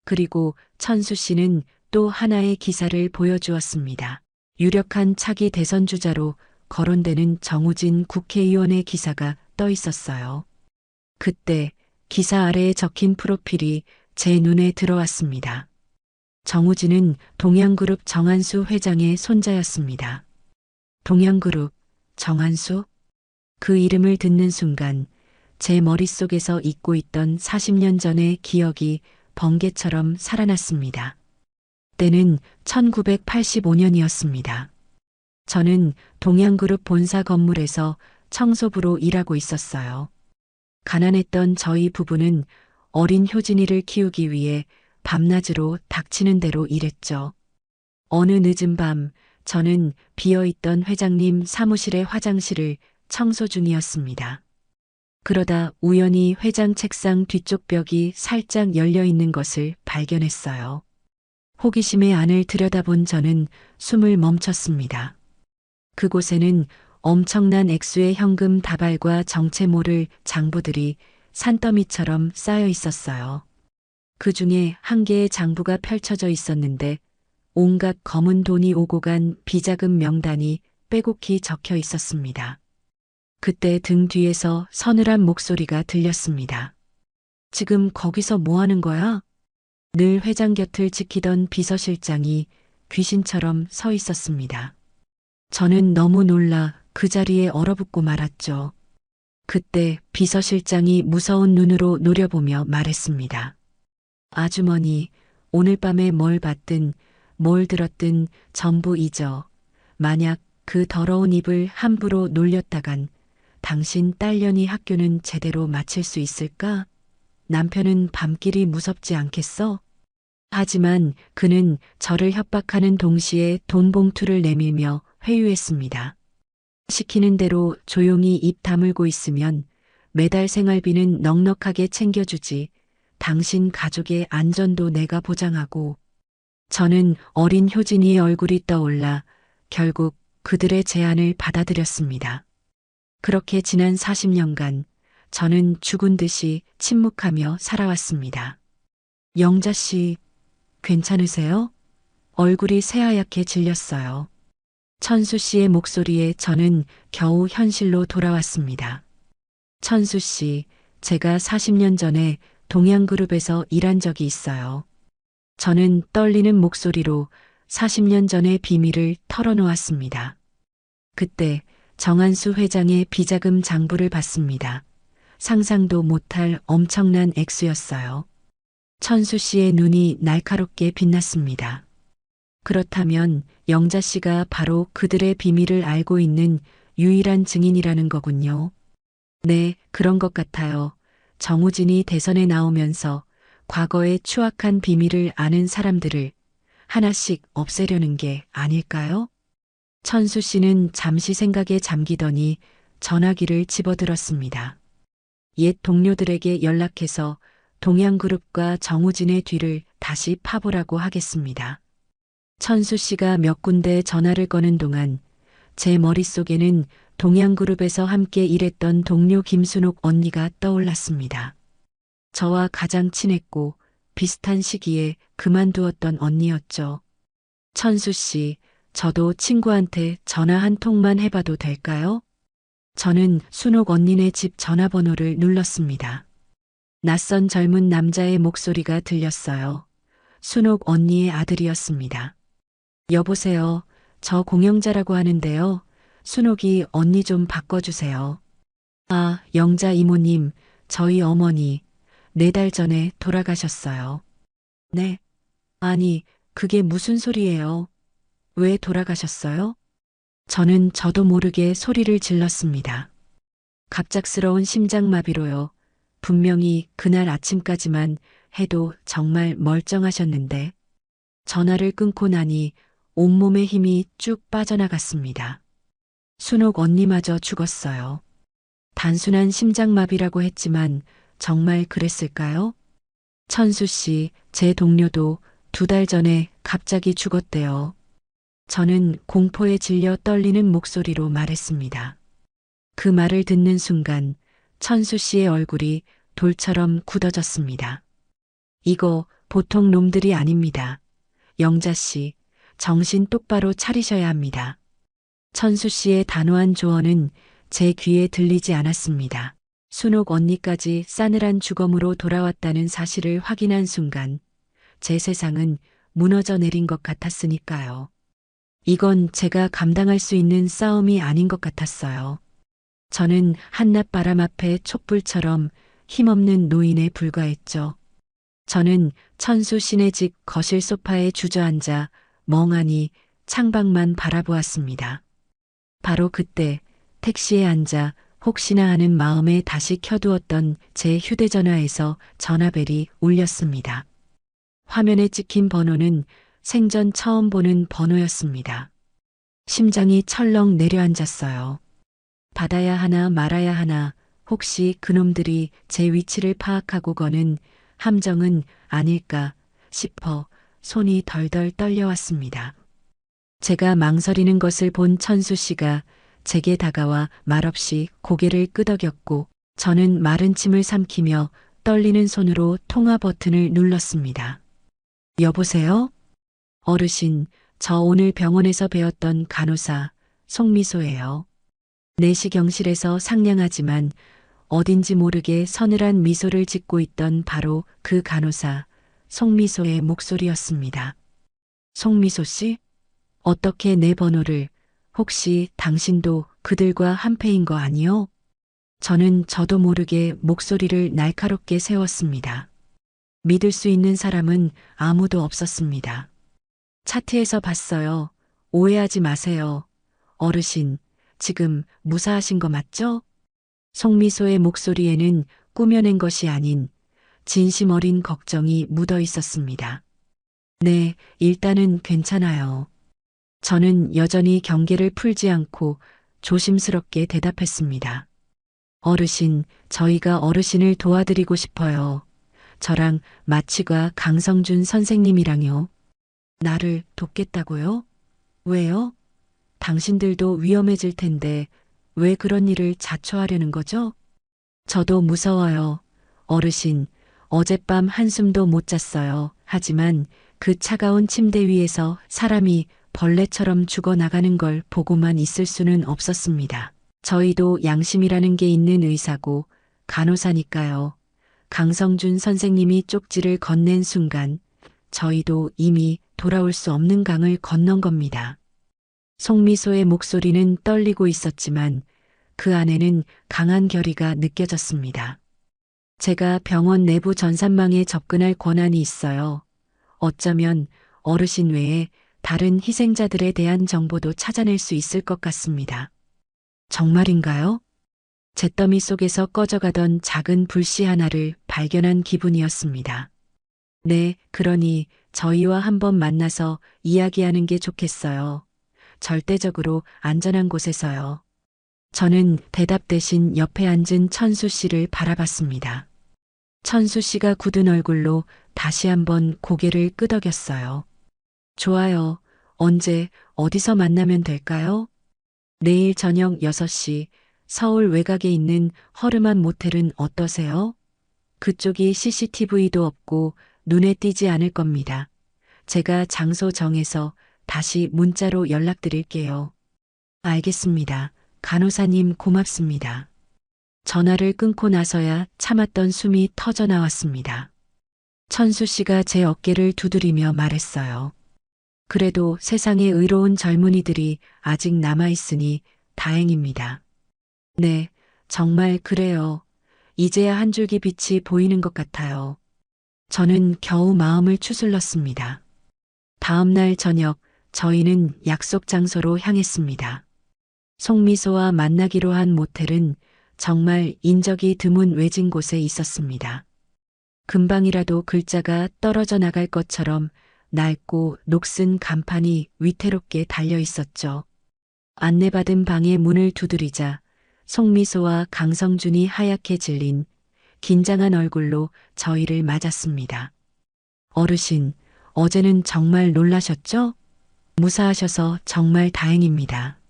그리고 천수 씨는 또 하나의 기사를 보여주었습니다. 유력한 차기 대선 주자로 거론되는 정우진 국회의원의 기사가 떠 있었어요. 그때 기사 아래에 적힌 프로필이 제 눈에 들어왔습니다. 정우진은 동양그룹 정한수 회장의 손자였습니다. 동양그룹 정한수? 그 이름을 듣는 순간 제 머릿속에서 잊고 있던 40년 전의 기억이 번개처럼 살아났습니다. 때는 1985년이었습니다. 저는 동양그룹 본사 건물에서 청소부로 일하고 있었어요. 가난했던 저희 부부는 어린 효진이를 키우기 위해 밤낮으로 닥치는 대로 일했죠. 어느 늦은 밤 저는 비어있던 회장님 사무실의 화장실을 청소 중이었습니다. 그러다 우연히 회장 책상 뒤쪽 벽이 살짝 열려 있는 것을 발견했어요. 호기심에 안을 들여다본 저는 숨을 멈췄습니다. 그곳에는 엄청난 액수의 현금 다발과 정체 모를 장부들이 산더미처럼 쌓여 있었어요. 그 중에 한 개의 장부가 펼쳐져 있었는데 온갖 검은 돈이 오고 간 비자금 명단이 빼곡히 적혀 있었습니다. 그때 등 뒤에서 서늘한 목소리가 들렸습니다. 지금 거기서 뭐 하는 거야? 늘 회장 곁을 지키던 비서실장이 귀신처럼 서 있었습니다. 저는 너무 놀라 그 자리에 얼어붙고 말았죠. 그때 비서실장이 무서운 눈으로 노려보며 말했습니다. 아주머니, 오늘 밤에 뭘 봤든 뭘 들었든 전부 잊어. 만약 그 더러운 입을 함부로 놀렸다간 당신 딸년이 학교는 제대로 마칠 수 있을까? 남편은 밤길이 무섭지 않겠어? 하지만 그는 저를 협박하는 동시에 돈 봉투를 내밀며 회유했습니다. 시키는 대로 조용히 입 다물고 있으면 매달 생활비는 넉넉하게 챙겨주지. 당신 가족의 안전도 내가 보장하고. 저는 어린 효진이의 얼굴이 떠올라 결국 그들의 제안을 받아들였습니다. 그렇게 지난 40년간 저는 죽은 듯이 침묵하며 살아왔습니다. 영자 씨, 괜찮으세요? 얼굴이 새하얗게 질렸어요. 천수 씨의 목소리에 저는 겨우 현실로 돌아왔습니다. 천수 씨, 제가 40년 전에 동양그룹에서 일한 적이 있어요. 저는 떨리는 목소리로 40년 전의 비밀을 털어놓았습니다. 그때 정한수 회장의 비자금 장부를 봤습니다. 상상도 못할 엄청난 액수였어요. 천수 씨의 눈이 날카롭게 빛났습니다. 그렇다면 영자 씨가 바로 그들의 비밀을 알고 있는 유일한 증인이라는 거군요. 네, 그런 것 같아요. 정우진이 대선에 나오면서 과거의 추악한 비밀을 아는 사람들을 하나씩 없애려는 게 아닐까요? 천수 씨는 잠시 생각에 잠기더니 전화기를 집어들었습니다. 옛 동료들에게 연락해서 동양그룹과 정우진의 뒤를 다시 파보라고 하겠습니다. 천수 씨가 몇 군데 전화를 거는 동안 제 머릿속에는 동양그룹에서 함께 일했던 동료 김순옥 언니가 떠올랐습니다. 저와 가장 친했고 비슷한 시기에 그만두었던 언니였죠. 천수 씨, 저도 친구한테 전화 한 통만 해봐도 될까요? 저는 순옥 언니네 집 전화번호를 눌렀습니다. 낯선 젊은 남자의 목소리가 들렸어요. 순옥 언니의 아들이었습니다. 여보세요. 저 공영자라고 하는데요. 순옥이 언니 좀 바꿔주세요. 아, 영자 이모님, 저희 어머니 4달 전에 돌아가셨어요. 네? 아니, 그게 무슨 소리예요? 왜 돌아가셨어요? 저는 저도 모르게 소리를 질렀습니다. 갑작스러운 심장마비로요. 분명히 그날 아침까지만 해도 정말 멀쩡하셨는데 전화를 끊고 나니 온몸의 힘이 쭉 빠져나갔습니다. 순옥 언니마저 죽었어요. 단순한 심장마비라고 했지만 정말 그랬을까요? 천수 씨, 제 동료도 2달 전에 갑자기 죽었대요. 저는 공포에 질려 떨리는 목소리로 말했습니다. 그 말을 듣는 순간 천수 씨의 얼굴이 돌처럼 굳어졌습니다. 이거 보통 놈들이 아닙니다. 영자 씨, 정신 똑바로 차리셔야 합니다. 천수 씨의 단호한 조언은 제 귀에 들리지 않았습니다. 순옥 언니까지 싸늘한 주검으로 돌아왔다는 사실을 확인한 순간 제 세상은 무너져 내린 것 같았으니까요. 이건 제가 감당할 수 있는 싸움이 아닌 것 같았어요. 저는 한낮 바람 앞에 촛불처럼 힘없는 노인에 불과했죠. 저는 천수 씨네 집 거실 소파에 주저앉아 멍하니 창밖만 바라보았습니다. 바로 그때 택시에 앉아 혹시나 하는 마음에 다시 켜두었던 제 휴대전화에서 전화벨이 울렸습니다. 화면에 찍힌 번호는 생전 처음 보는 번호였습니다. 심장이 철렁 내려앉았어요. 받아야 하나 말아야 하나, 혹시 그놈들이 제 위치를 파악하고 거는 함정은 아닐까 싶어 손이 덜덜 떨려왔습니다. 제가 망설이는 것을 본 천수 씨가 제게 다가와 말없이 고개를 끄덕였고 저는 마른 침을 삼키며 떨리는 손으로 통화 버튼을 눌렀습니다. 여보세요? 어르신, 저 오늘 병원에서 배웠던 간호사 송미소예요. 내시경실에서 상냥하지만 어딘지 모르게 서늘한 미소를 짓고 있던 바로 그 간호사 송미소의 목소리였습니다. 송미소 씨? 어떻게 내 번호를, 혹시 당신도 그들과 한패인 거 아니요? 저는 저도 모르게 목소리를 날카롭게 세웠습니다. 믿을 수 있는 사람은 아무도 없었습니다. 차트에서 봤어요. 오해하지 마세요. 어르신, 지금 무사하신 거 맞죠? 송미소의 목소리에는 꾸며낸 것이 아닌 진심 어린 걱정이 묻어 있었습니다. 네, 일단은 괜찮아요. 저는 여전히 경계를 풀지 않고 조심스럽게 대답했습니다. 어르신, 저희가 어르신을 도와드리고 싶어요. 저랑 마취과 강성준 선생님이랑요. 나를 돕겠다고요? 왜요? 당신들도 위험해질 텐데 왜 그런 일을 자초하려는 거죠? 저도 무서워요. 어르신, 어젯밤 한숨도 못 잤어요. 하지만 그 차가운 침대 위에서 사람이 벌레처럼 죽어나가는 걸 보고만 있을 수는 없었습니다. 저희도 양심이라는 게 있는 의사고 간호사니까요. 강성준 선생님이 쪽지를 건넨 순간 저희도 이미 돌아올 수 없는 강을 건넌 겁니다. 송미소의 목소리는 떨리고 있었지만 그 안에는 강한 결의가 느껴졌습니다. 제가 병원 내부 전산망에 접근할 권한이 있어요. 어쩌면 어르신 외에 다른 희생자들에 대한 정보도 찾아낼 수 있을 것 같습니다. 정말인가요? 잿더미 속에서 꺼져가던 작은 불씨 하나를 발견한 기분이었습니다. 네, 그러니 저희와 한번 만나서 이야기하는 게 좋겠어요. 절대적으로 안전한 곳에서요. 저는 대답 대신 옆에 앉은 천수 씨를 바라봤습니다. 천수 씨가 굳은 얼굴로 다시 한번 고개를 끄덕였어요. 좋아요. 언제, 어디서 만나면 될까요? 내일 저녁 6시 서울 외곽에 있는 허름한 모텔은 어떠세요? 그쪽이 CCTV도 없고 눈에 띄지 않을 겁니다. 제가 장소 정해서 다시 문자로 연락드릴게요. 알겠습니다. 간호사님 고맙습니다. 전화를 끊고 나서야 참았던 숨이 터져 나왔습니다. 천수 씨가 제 어깨를 두드리며 말했어요. 그래도 세상에 의로운 젊은이들이 아직 남아있으니 다행입니다. 네, 정말 그래요. 이제야 한 줄기 빛이 보이는 것 같아요. 저는 겨우 마음을 추슬렀습니다. 다음 날 저녁 저희는 약속 장소로 향했습니다. 송미소와 만나기로 한 모텔은 정말 인적이 드문 외진 곳에 있었습니다. 금방이라도 글자가 떨어져 나갈 것처럼 낡고 녹슨 간판이 위태롭게 달려 있었죠. 안내받은 방의 문을 두드리자 송미소와 강성준이 하얗게 질린 긴장한 얼굴로 저희를 맞았습니다. 어르신, 어제는 정말 놀라셨죠? 무사하셔서 정말 다행입니다.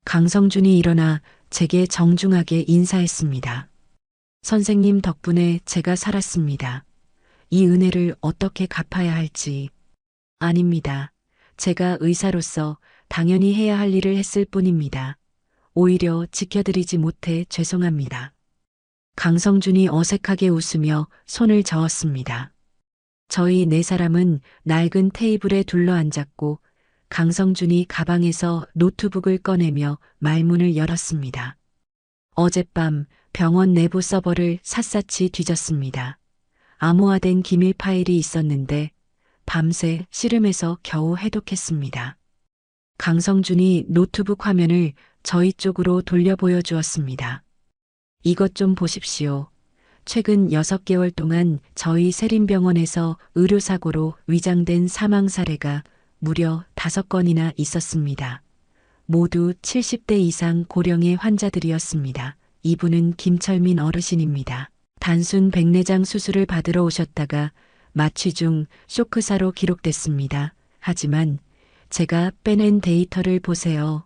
강성준이 일어나 제게 정중하게 인사했습니다. 선생님 덕분에 제가 살았습니다. 이 은혜를 어떻게 갚아야 할지. 아닙니다. 제가 의사로서 당연히 해야 할 일을 했을 뿐입니다. 오히려 지켜드리지 못해 죄송합니다. 강성준이 어색하게 웃으며 손을 저었습니다. 저희 네 사람은 낡은 테이블에 둘러앉았고 강성준이 가방에서 노트북을 꺼내며 말문을 열었습니다. 어젯밤 병원 내부 서버를 샅샅이 뒤졌습니다. 암호화된 기밀 파일이 있었는데 밤새 씨름해서 겨우 해독했습니다. 강성준이 노트북 화면을 저희 쪽으로 돌려 보여주었습니다. 이것 좀 보십시오. 최근 6개월 동안 저희 세림병원에서 의료사고로 위장된 사망 사례가 무려 5건이나 있었습니다. 모두 70대 이상 고령의 환자들이었습니다. 이분은 김철민 어르신입니다. 단순 백내장 수술을 받으러 오셨다가 마취 중 쇼크사로 기록됐습니다. 하지만 제가 빼낸 데이터를 보세요.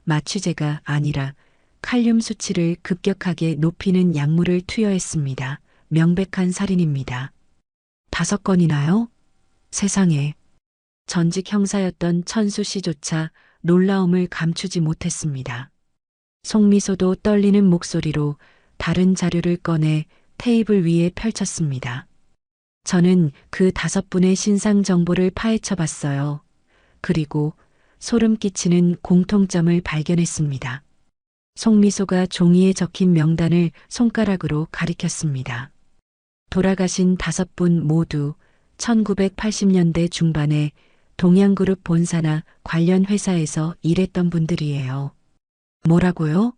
마취제가 아니라 칼륨 수치를 급격하게 높이는 약물을 투여했습니다. 명백한 살인입니다. 5건이나요? 세상에. 전직 형사였던 천수 씨조차 놀라움을 감추지 못했습니다. 송미소도 떨리는 목소리로 다른 자료를 꺼내 테이블 위에 펼쳤습니다. 저는 그 5분의 신상 정보를 파헤쳐 봤어요. 그리고 소름 끼치는 공통점을 발견했습니다. 송미소가 종이에 적힌 명단을 손가락으로 가리켰습니다. 돌아가신 5분 모두 1980년대 중반에 동양그룹 본사나 관련 회사에서 일했던 분들이에요. 뭐라고요?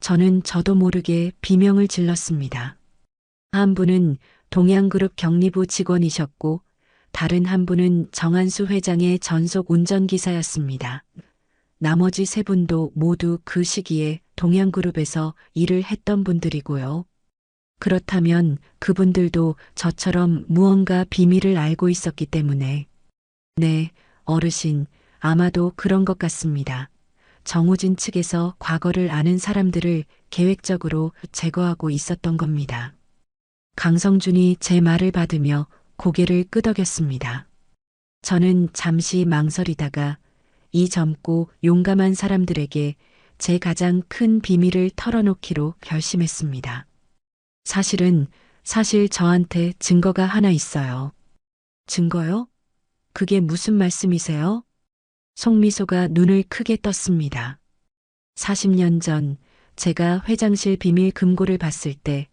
저도 모르게 비명을 질렀습니다. 한 분은 동양그룹 경리부 직원이셨고 다른 한 분은 정한수 회장의 전속 운전기사였습니다. 나머지 3분도 모두 그 시기에 동양그룹에서 일을 했던 분들이고요. 그렇다면 그분들도 저처럼 무언가 비밀을 알고 있었기 때문에. 네, 어르신, 아마도 그런 것 같습니다. 정우진 측에서 과거를 아는 사람들을 계획적으로 제거하고 있었던 겁니다. 강성준이 제 말을 받으며 고개를 끄덕였습니다. 저는 잠시 망설이다가 이 젊고 용감한 사람들에게 제 가장 큰 비밀을 털어놓기로 결심했습니다. 사실 저한테 증거가 하나 있어요. 증거요? 그게 무슨 말씀이세요? 송미소가 눈을 크게 떴습니다. 40년 전 제가 회장실 비밀 금고를 봤을 때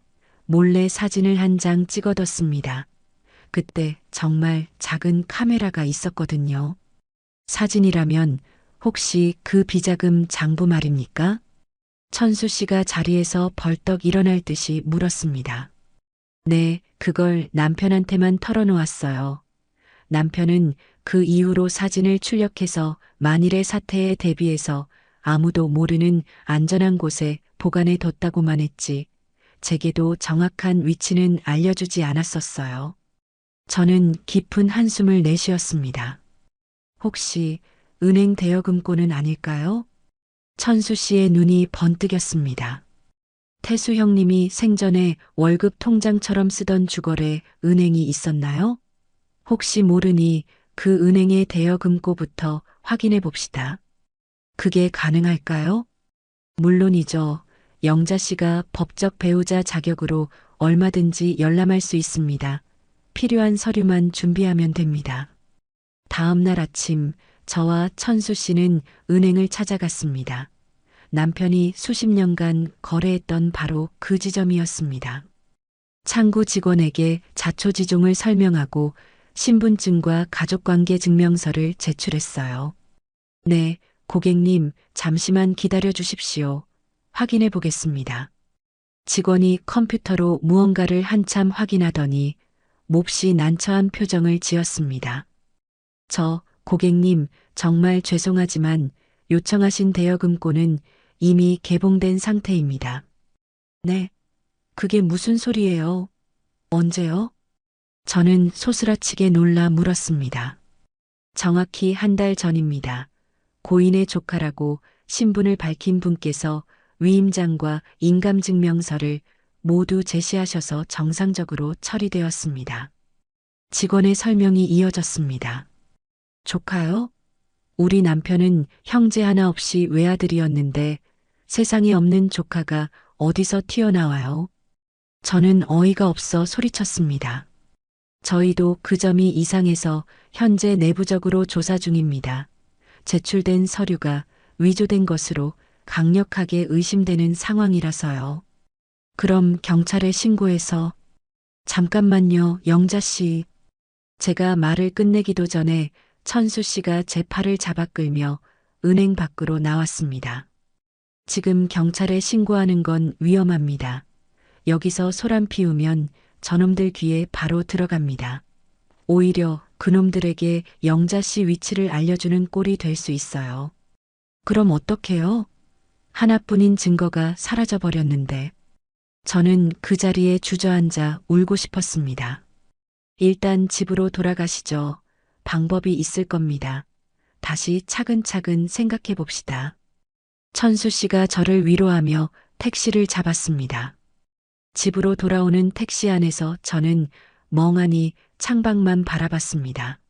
몰래 사진을 한 장 찍어뒀습니다. 그때 정말 작은 카메라가 있었거든요. 사진이라면 혹시 그 비자금 장부 말입니까? 천수 씨가 자리에서 벌떡 일어날 듯이 물었습니다. 네, 그걸 남편한테만 털어놓았어요. 남편은 그 이후로 사진을 출력해서 만일의 사태에 대비해서 아무도 모르는 안전한 곳에 보관해 뒀다고만 했지, 제게도 정확한 위치는 알려주지 않았었어요. 저는 깊은 한숨을 내쉬었습니다. 혹시 은행 대여금고는 아닐까요? 천수 씨의 눈이 번뜩였습니다. 태수 형님이 생전에 월급 통장처럼 쓰던 주거래 은행이 있었나요? 혹시 모르니 그 은행의 대여금고부터 확인해 봅시다. 그게 가능할까요? 물론이죠. 영자 씨가 법적 배우자 자격으로 얼마든지 열람할 수 있습니다. 필요한 서류만 준비하면 됩니다. 다음 날 아침 저와 천수 씨는 은행을 찾아갔습니다. 남편이 수십 년간 거래했던 바로 그 지점이었습니다. 창구 직원에게 자초지종을 설명하고 신분증과 가족관계 증명서를 제출했어요. 네, 고객님, 잠시만 기다려 주십시오. 확인해 보겠습니다. 직원이 컴퓨터로 무언가를 한참 확인하더니 몹시 난처한 표정을 지었습니다. 고객님, 정말 죄송하지만 요청하신 대여금고는 이미 개봉된 상태입니다. 네, 그게 무슨 소리예요? 언제요? 저는 소스라치게 놀라 물었습니다. 정확히 1달 전입니다. 고인의 조카라고 신분을 밝힌 분께서 위임장과 인감증명서를 모두 제시하셔서 정상적으로 처리되었습니다. 직원의 설명이 이어졌습니다. 조카요? 우리 남편은 형제 하나 없이 외아들이었는데 세상에 없는 조카가 어디서 튀어나와요? 저는 어이가 없어 소리쳤습니다. 저희도 그 점이 이상해서 현재 내부적으로 조사 중입니다. 제출된 서류가 위조된 것으로 강력하게 의심되는 상황이라서요. 그럼 경찰에 신고해서. 잠깐만요, 영자 씨. 제가 말을 끝내기도 전에 천수 씨가 제 팔을 잡아 끌며 은행 밖으로 나왔습니다. 지금 경찰에 신고하는 건 위험합니다. 여기서 소란 피우면 저놈들 귀에 바로 들어갑니다. 오히려 그놈들에게 영자 씨 위치를 알려주는 꼴이 될 수 있어요. 그럼 어떡해요? 하나뿐인 증거가 사라져버렸는데. 저는 그 자리에 주저앉아 울고 싶었습니다. 일단 집으로 돌아가시죠. 방법이 있을 겁니다. 다시 차근차근 생각해 봅시다. 천수 씨가 저를 위로하며 택시를 잡았습니다. 집으로 돌아오는 택시 안에서 저는 멍하니 창밖만 바라봤습니다.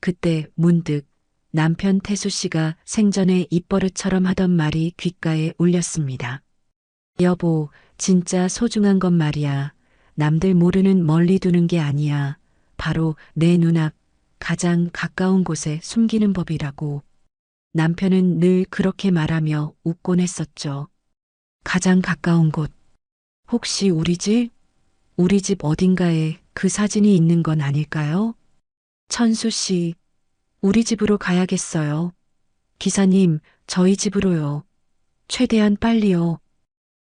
그때 문득 남편 태수 씨가 생전에 입버릇처럼 하던 말이 귓가에 울렸습니다. 여보, 진짜 소중한 건 말이야. 남들 모르는 멀리 두는 게 아니야. 바로 내 눈앞 가장 가까운 곳에 숨기는 법이라고. 남편은 늘 그렇게 말하며 웃곤 했었죠. 가장 가까운 곳. 혹시 우리 집? 우리 집 어딘가에 그 사진이 있는 건 아닐까요? 천수 씨, 우리 집으로 가야겠어요. 기사님, 저희 집으로요. 최대한 빨리요.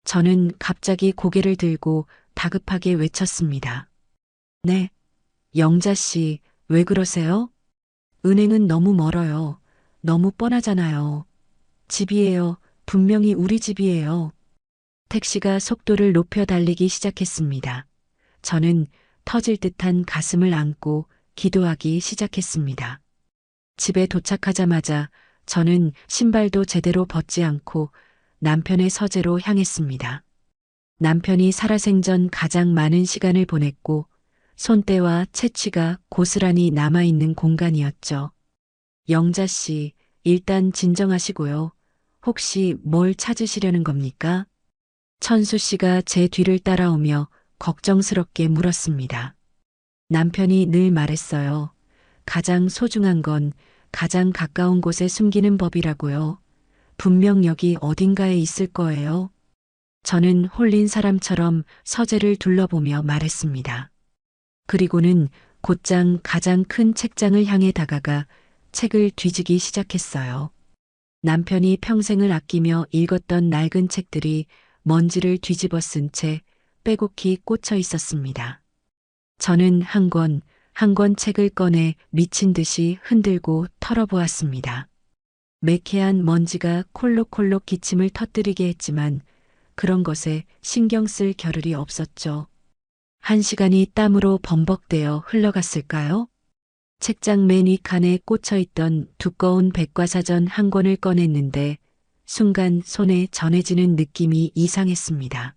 저는 갑자기 고개를 들고 다급하게 외쳤습니다. 네, 영자 씨, 왜 그러세요? 은행은 너무 멀어요. 너무 뻔하잖아요. 집이에요. 분명히 우리 집이에요. 택시가 속도를 높여 달리기 시작했습니다. 저는 터질 듯한 가슴을 안고 기도하기 시작했습니다. 집에 도착하자마자 저는 신발도 제대로 벗지 않고 남편의 서재로 향했습니다. 남편이 살아생전 가장 많은 시간을 보냈고 손때와 채취가 고스란히 남아있는 공간이었죠. 영자 씨, 일단 진정하시고요. 혹시 뭘 찾으시려는 겁니까? 천수 씨가 제 뒤를 따라오며 걱정스럽게 물었습니다. 남편이 늘 말했어요. 가장 소중한 건 가장 가까운 곳에 숨기는 법이라고요. 분명 여기 어딘가에 있을 거예요. 저는 홀린 사람처럼 서재를 둘러보며 말했습니다. 그리고는 곧장 가장 큰 책장을 향해 다가가 책을 뒤지기 시작했어요. 남편이 평생을 아끼며 읽었던 낡은 책들이 먼지를 뒤집어 쓴 채 빼곡히 꽂혀 있었습니다. 저는 한 권, 한 권 책을 꺼내 미친 듯이 흔들고 털어보았습니다. 매캐한 먼지가 콜록콜록 기침을 터뜨리게 했지만 그런 것에 신경 쓸 겨를이 없었죠. 한 시간이 땀으로 범벅되어 흘러갔을까요? 책장 맨 윗칸에 꽂혀있던 두꺼운 백과사전 한 권을 꺼냈는데 순간 손에 전해지는 느낌이 이상했습니다.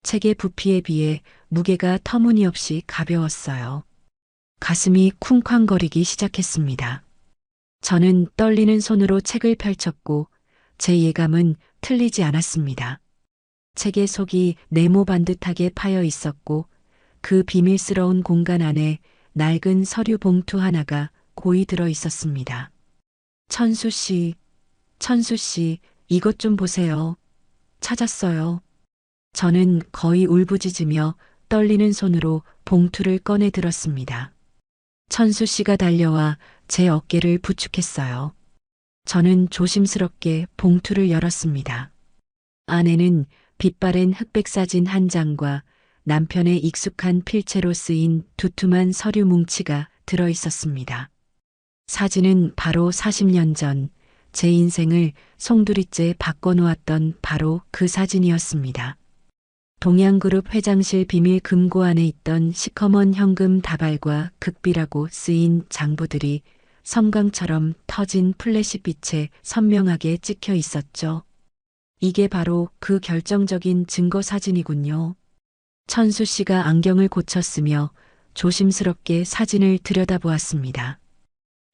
책의 부피에 비해 무게가 터무니없이 가벼웠어요. 가슴이 쿵쾅거리기 시작했습니다. 저는 떨리는 손으로 책을 펼쳤고 제 예감은 틀리지 않았습니다. 책의 속이 네모 반듯하게 파여 있었고 그 비밀스러운 공간 안에 낡은 서류 봉투 하나가 고이 들어 있었습니다. 천수 씨, 천수 씨, 이것 좀 보세요. 찾았어요. 저는 거의 울부짖으며 떨리는 손으로 봉투를 꺼내 들었습니다. 천수 씨가 달려와 제 어깨를 부축했어요. 저는 조심스럽게 봉투를 열었습니다. 안에는 빛바랜 흑백 사진 한 장과 남편의 익숙한 필체로 쓰인 두툼한 서류 뭉치가 들어 있었습니다. 사진은 바로 40년 전 제 인생을 송두리째 바꿔놓았던 바로 그 사진이었습니다. 동양그룹 회장실 비밀 금고 안에 있던 시커먼 현금 다발과 극비라고 쓰인 장부들이 섬광처럼 터진 플래시빛에 선명하게 찍혀 있었죠. 이게 바로 그 결정적인 증거 사진이군요. 천수 씨가 안경을 고쳤으며 조심스럽게 사진을 들여다보았습니다.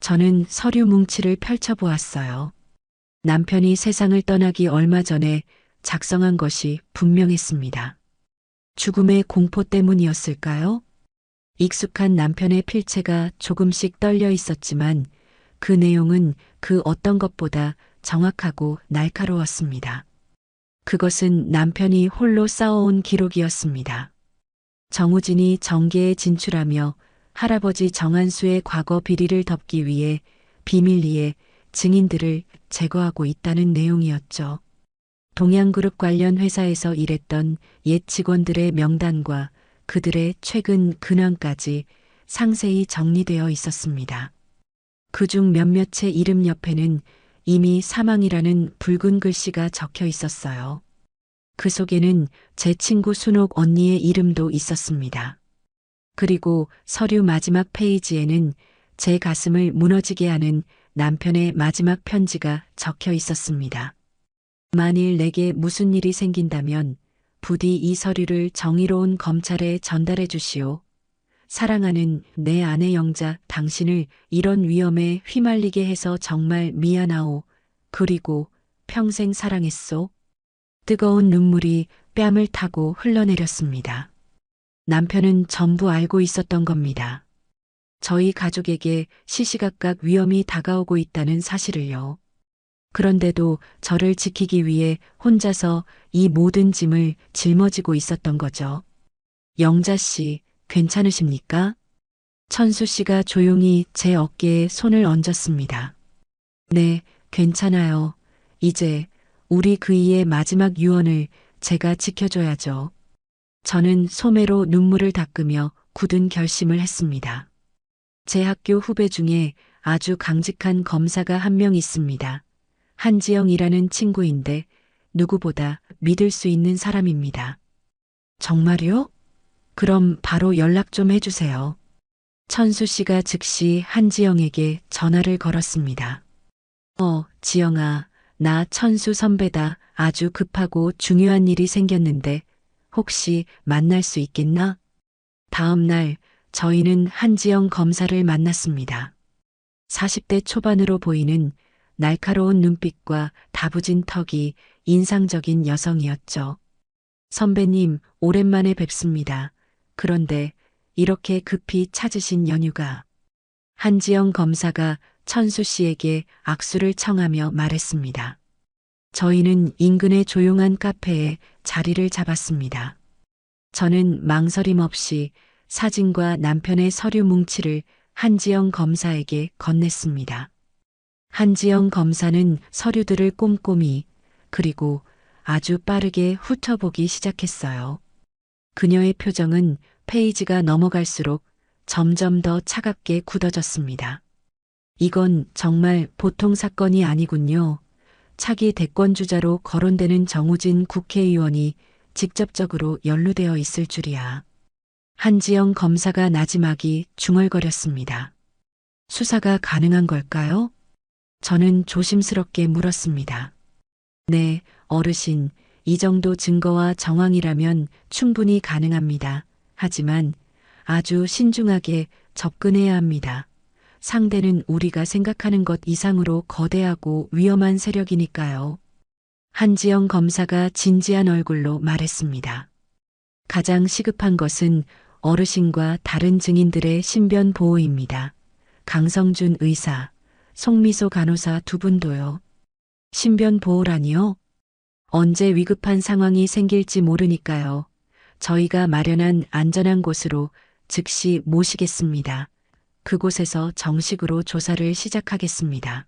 저는 서류 뭉치를 펼쳐보았어요. 남편이 세상을 떠나기 얼마 전에 작성한 것이 분명했습니다. 죽음의 공포 때문이었을까요? 익숙한 남편의 필체가 조금씩 떨려 있었지만 그 내용은 그 어떤 것보다 정확하고 날카로웠습니다. 그것은 남편이 홀로 쌓아온 기록이었습니다. 정우진이 정계에 진출하며 할아버지 정한수의 과거 비리를 덮기 위해 비밀리에 증인들을 제거하고 있다는 내용이었죠. 동양그룹 관련 회사에서 일했던 옛 직원들의 명단과 그들의 최근 근황까지 상세히 정리되어 있었습니다. 그중 몇몇의 이름 옆에는 이미 사망이라는 붉은 글씨가 적혀 있었어요. 그 속에는 제 친구 순옥 언니의 이름도 있었습니다. 그리고 서류 마지막 페이지에는 제 가슴을 무너지게 하는 남편의 마지막 편지가 적혀 있었습니다. 만일 내게 무슨 일이 생긴다면 부디 이 서류를 정의로운 검찰에 전달해 주시오. 사랑하는 내 아내 영자, 당신을 이런 위험에 휘말리게 해서 정말 미안하오. 그리고 평생 사랑했소. 뜨거운 눈물이 뺨을 타고 흘러내렸습니다. 남편은 전부 알고 있었던 겁니다. 저희 가족에게 시시각각 위험이 다가오고 있다는 사실을요. 그런데도 저를 지키기 위해 혼자서 이 모든 짐을 짊어지고 있었던 거죠. 영자 씨, 괜찮으십니까? 천수 씨가 조용히 제 어깨에 손을 얹었습니다. 네, 괜찮아요. 이제 우리 그이의 마지막 유언을 제가 지켜줘야죠. 저는 소매로 눈물을 닦으며 굳은 결심을 했습니다. 제 학교 후배 중에 아주 강직한 검사가 한 명 있습니다. 한지영이라는 친구인데 누구보다 믿을 수 있는 사람입니다. 정말요? 그럼 바로 연락 좀 해주세요. 천수 씨가 즉시 한지영에게 전화를 걸었습니다. 지영아, 나 천수 선배다. 아주 급하고 중요한 일이 생겼는데 혹시 만날 수 있겠나? 다음 날 저희는 한지영 검사를 만났습니다. 40대 초반으로 보이는 날카로운 눈빛과 다부진 턱이 인상적인 여성이었죠. 선배님, 오랜만에 뵙습니다. 그런데 이렇게 급히 찾으신 연유가. 한지영 검사가 천수 씨에게 악수를 청하며 말했습니다. 저희는 인근의 조용한 카페에 자리를 잡았습니다. 저는 망설임 없이 사진과 남편의 서류 뭉치를 한지영 검사에게 건넸습니다. 한지영 검사는 서류들을 꼼꼼히 그리고 아주 빠르게 훑어보기 시작했어요. 그녀의 표정은 페이지가 넘어갈수록 점점 더 차갑게 굳어졌습니다. 이건 정말 보통 사건이 아니군요. 차기 대권주자로 거론되는 정우진 국회의원이 직접적으로 연루되어 있을 줄이야. 한지영 검사가 나지막이 중얼거렸습니다. 수사가 가능한 걸까요? 저는 조심스럽게 물었습니다. 네, 어르신, 이 정도 증거와 정황이라면 충분히 가능합니다. 하지만 아주 신중하게 접근해야 합니다. 상대는 우리가 생각하는 것 이상으로 거대하고 위험한 세력이니까요. 한지영 검사가 진지한 얼굴로 말했습니다. 가장 시급한 것은 어르신과 다른 증인들의 신변 보호입니다. 강성준 의사, 송미소 간호사 두 분도요. 신변 보호라니요? 언제 위급한 상황이 생길지 모르니까요. 저희가 마련한 안전한 곳으로 즉시 모시겠습니다. 그곳에서 정식으로 조사를 시작하겠습니다.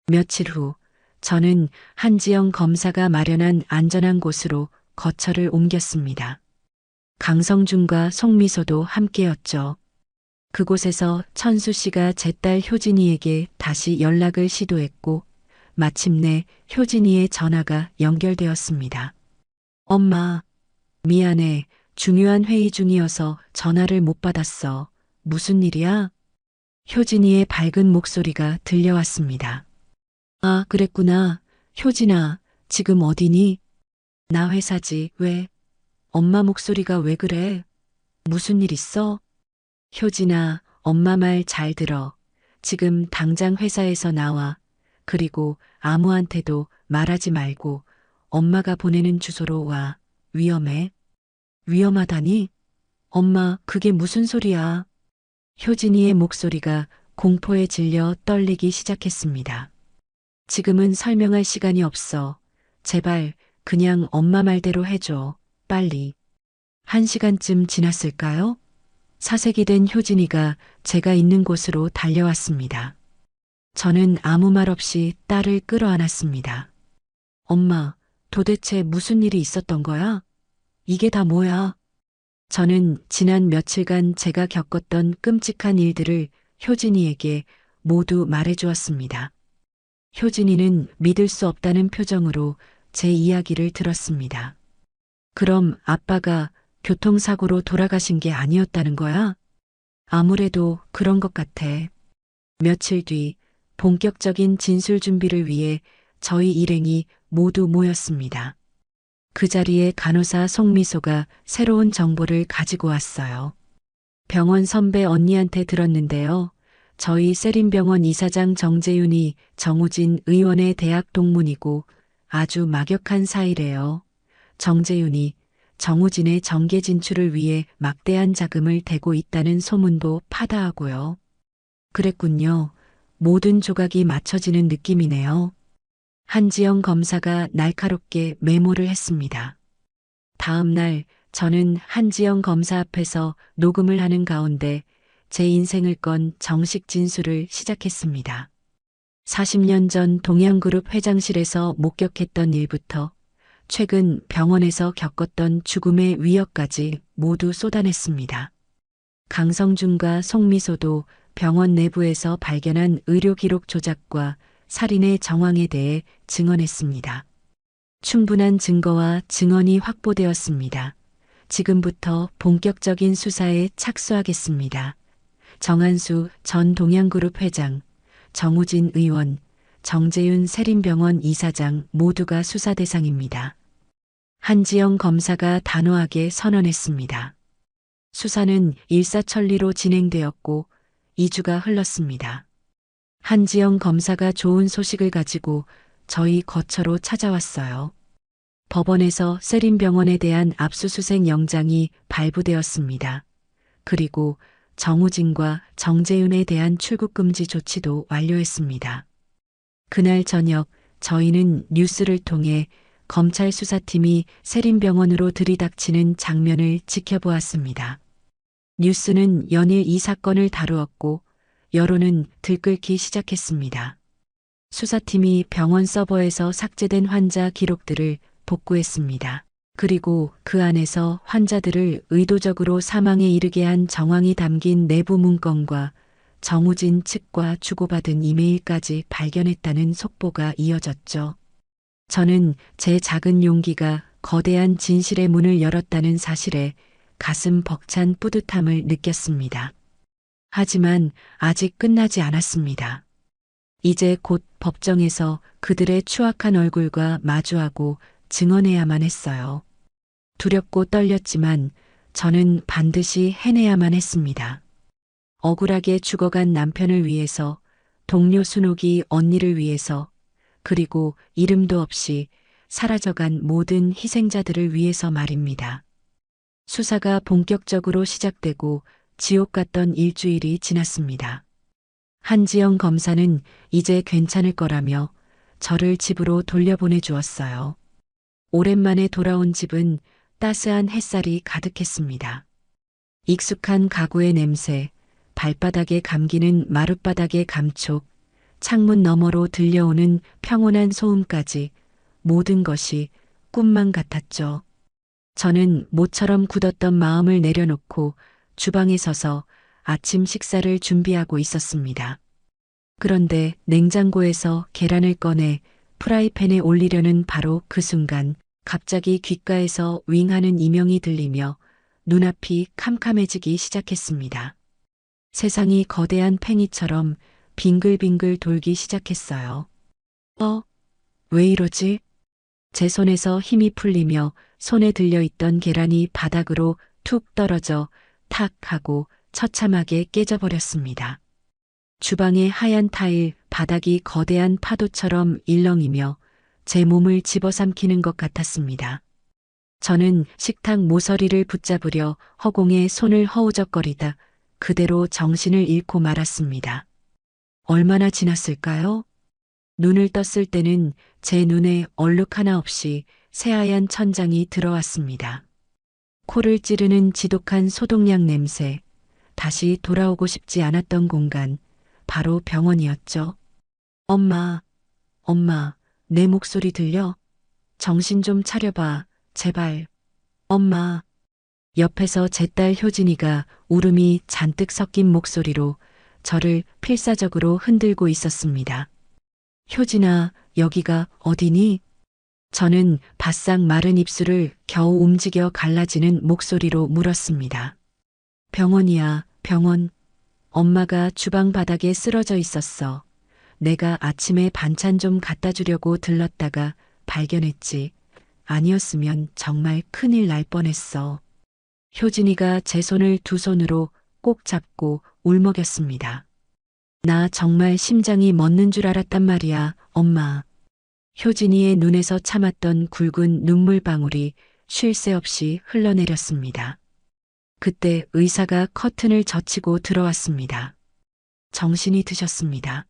며칠 후 저는 한지영 검사가 마련한 안전한 곳으로 거처를 옮겼습니다. 강성준과 송미소도 함께였죠. 그곳에서 천수 씨가 제 딸 효진이에게 다시 연락을 시도했고 마침내 효진이의 전화가 연결되었습니다. 엄마, 미안해. 중요한 회의 중이어서 전화를 못 받았어. 무슨 일이야? 효진이의 밝은 목소리가 들려왔습니다. 아, 그랬구나. 효진아, 지금 어디니? 나 회사지. 왜? 엄마 목소리가 왜 그래? 무슨 일 있어? 효진아, 엄마 말 잘 들어. 지금 당장 회사에서 나와. 그리고 아무한테도 말하지 말고 엄마가 보내는 주소로 와. 위험해. 위험하다니? 엄마, 그게 무슨 소리야? 효진이의 목소리가 공포에 질려 떨리기 시작했습니다. 지금은 설명할 시간이 없어. 제발 그냥 엄마 말대로 해줘. 빨리. 1시간쯤 지났을까요? 사색이 된 효진이가 제가 있는 곳으로 달려왔습니다. 저는 아무 말 없이 딸을 끌어안았습니다. 엄마, 도대체 무슨 일이 있었던 거야? 이게 다 뭐야? 저는 지난 며칠간 제가 겪었던 끔찍한 일들을 효진이에게 모두 말해주었습니다. 효진이는 믿을 수 없다는 표정으로 제 이야기를 들었습니다. 그럼 아빠가 교통사고로 돌아가신 게 아니었다는 거야? 아무래도 그런 것 같아. 며칠 뒤 본격적인 진술 준비를 위해 저희 일행이 모두 모였습니다. 그 자리에 간호사 송미소가 새로운 정보를 가지고 왔어요. 병원 선배 언니한테 들었는데요. 저희 세림병원 이사장 정재윤이 정우진 의원의 대학 동문이고 아주 막역한 사이래요. 정재윤이 정우진의 정계 진출을 위해 막대한 자금을 대고 있다는 소문도 파다하고요. 그랬군요. 모든 조각이 맞춰지는 느낌이네요. 한지영 검사가 날카롭게 메모를 했습니다. 다음 날 저는 한지영 검사 앞에서 녹음을 하는 가운데 제 인생을 건 정식 진술을 시작했습니다. 40년 전 동양그룹 회장실에서 목격했던 일부터 최근 병원에서 겪었던 죽음의 위협까지 모두 쏟아냈습니다. 강성준과 송미소도 병원 내부에서 발견한 의료 기록 조작과 살인의 정황에 대해 증언했습니다. 충분한 증거와 증언이 확보되었습니다. 지금부터 본격적인 수사에 착수하겠습니다. 정한수 전 동양그룹 회장, 정우진 의원, 정재윤 세림병원 이사장 모두가 수사 대상입니다. 한지영 검사가 단호하게 선언했습니다. 수사는 일사천리로 진행되었고 2주가 흘렀습니다. 한지영 검사가 좋은 소식을 가지고 저희 거처로 찾아왔어요. 법원에서 세림병원에 대한 압수수색 영장이 발부되었습니다. 그리고 정우진과 정재윤에 대한 출국금지 조치도 완료했습니다. 그날 저녁 저희는 뉴스를 통해 검찰 수사팀이 세림병원으로 들이닥치는 장면을 지켜보았습니다. 뉴스는 연일 이 사건을 다루었고 여론은 들끓기 시작했습니다. 수사팀이 병원 서버에서 삭제된 환자 기록들을 복구했습니다. 그리고 그 안에서 환자들을 의도적으로 사망에 이르게 한 정황이 담긴 내부 문건과 정우진 측과 주고받은 이메일까지 발견했다는 속보가 이어졌죠. 저는 제 작은 용기가 거대한 진실의 문을 열었다는 사실에 가슴 벅찬 뿌듯함을 느꼈습니다. 하지만 아직 끝나지 않았습니다. 이제 곧 법정에서 그들의 추악한 얼굴과 마주하고 증언해야만 했어요. 두렵고 떨렸지만 저는 반드시 해내야만 했습니다. 억울하게 죽어간 남편을 위해서, 동료 순옥이 언니를 위해서, 그리고 이름도 없이 사라져간 모든 희생자들을 위해서 말입니다. 수사가 본격적으로 시작되고 지옥 같던 일주일이 지났습니다. 한지영 검사는 이제 괜찮을 거라며 저를 집으로 돌려보내 주었어요. 오랜만에 돌아온 집은 따스한 햇살이 가득했습니다. 익숙한 가구의 냄새, 발바닥에 감기는 마룻바닥의 감촉, 창문 너머로 들려오는 평온한 소음까지 모든 것이 꿈만 같았죠. 저는 모처럼 굳었던 마음을 내려놓고 주방에 서서 아침 식사를 준비하고 있었습니다. 그런데 냉장고에서 계란을 꺼내 프라이팬에 올리려는 바로 그 순간 갑자기 귓가에서 윙하는 이명이 들리며 눈앞이 캄캄해지기 시작했습니다. 세상이 거대한 팽이처럼 빙글빙글 돌기 시작했어요. 왜 이러지? 제 손에서 힘이 풀리며 손에 들려있던 계란이 바닥으로 툭 떨어져 탁 하고 처참하게 깨져버렸습니다. 주방의 하얀 타일 바닥이 거대한 파도처럼 일렁이며 제 몸을 집어삼키는 것 같았습니다. 저는 식탁 모서리를 붙잡으려 허공에 손을 허우적거리다 그대로 정신을 잃고 말았습니다. 얼마나 지났을까요? 눈을 떴을 때는 제 눈에 얼룩 하나 없이 새하얀 천장이 들어왔습니다. 코를 찌르는 지독한 소독약 냄새, 다시 돌아오고 싶지 않았던 공간, 바로 병원이었죠. 엄마, 내 목소리 들려? 정신 좀 차려봐, 제발. 엄마. 옆에서 제 딸 효진이가 울음이 잔뜩 섞인 목소리로 저를 필사적으로 흔들고 있었습니다. 효진아, 여기가 어디니? 저는 바싹 마른 입술을 겨우 움직여 갈라지는 목소리로 물었습니다. 병원이야, 병원. 엄마가 주방 바닥에 쓰러져 있었어. 내가 아침에 반찬 좀 갖다 주려고 들렀다가 발견했지. 아니었으면 정말 큰일 날 뻔했어. 효진이가 제 손을 두 손으로 꼭 잡고 울먹였습니다. 나 정말 심장이 멎는 줄 알았단 말이야, 엄마. 효진이의 눈에서 참았던 굵은 눈물방울이 쉴 새 없이 흘러내렸습니다. 그때 의사가 커튼을 젖히고 들어왔습니다. 정신이 드셨습니다.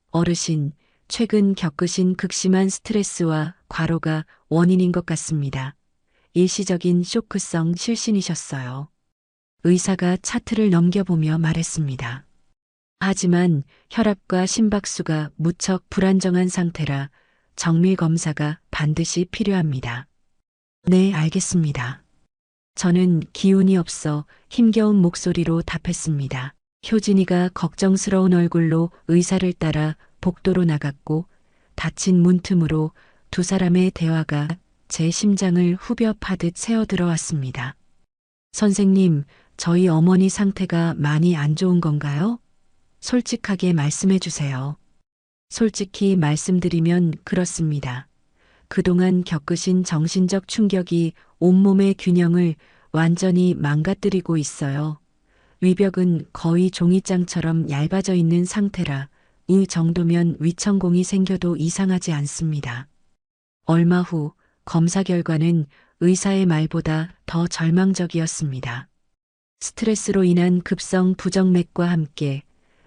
어르신, 최근 겪으신 극심한 스트레스와 과로가 원인인 것 같습니다. 일시적인 쇼크성 실신이셨어요. 의사가 차트를 넘겨보며 말했습니다. 하지만 혈압과 심박수가 무척 불안정한 상태라 정밀 검사가 반드시 필요합니다. 네, 알겠습니다. 저는 기운이 없어 힘겨운 목소리로 답했습니다. 효진이가 걱정스러운 얼굴로 의사를 따라 복도로 나갔고 닫힌 문틈으로 두 사람의 대화가 제 심장을 후벼 파듯 새어 들어왔습니다. 선생님, 저희 어머니 상태가 많이 안 좋은 건가요? 솔직하게 말씀해 주세요. 솔직히 말씀드리면 그렇습니다. 그동안 겪으신 정신적 충격이 온몸의 균형을 완전히 망가뜨리고 있어요. 위벽은 거의 종이장처럼 얇아져 있는 상태라 이 정도면 위천공이 생겨도 이상하지 않습니다. 얼마 후 검사 결과는 의사의 말보다 더 절망적이었습니다. 스트레스로 인한 급성 부정맥과 함께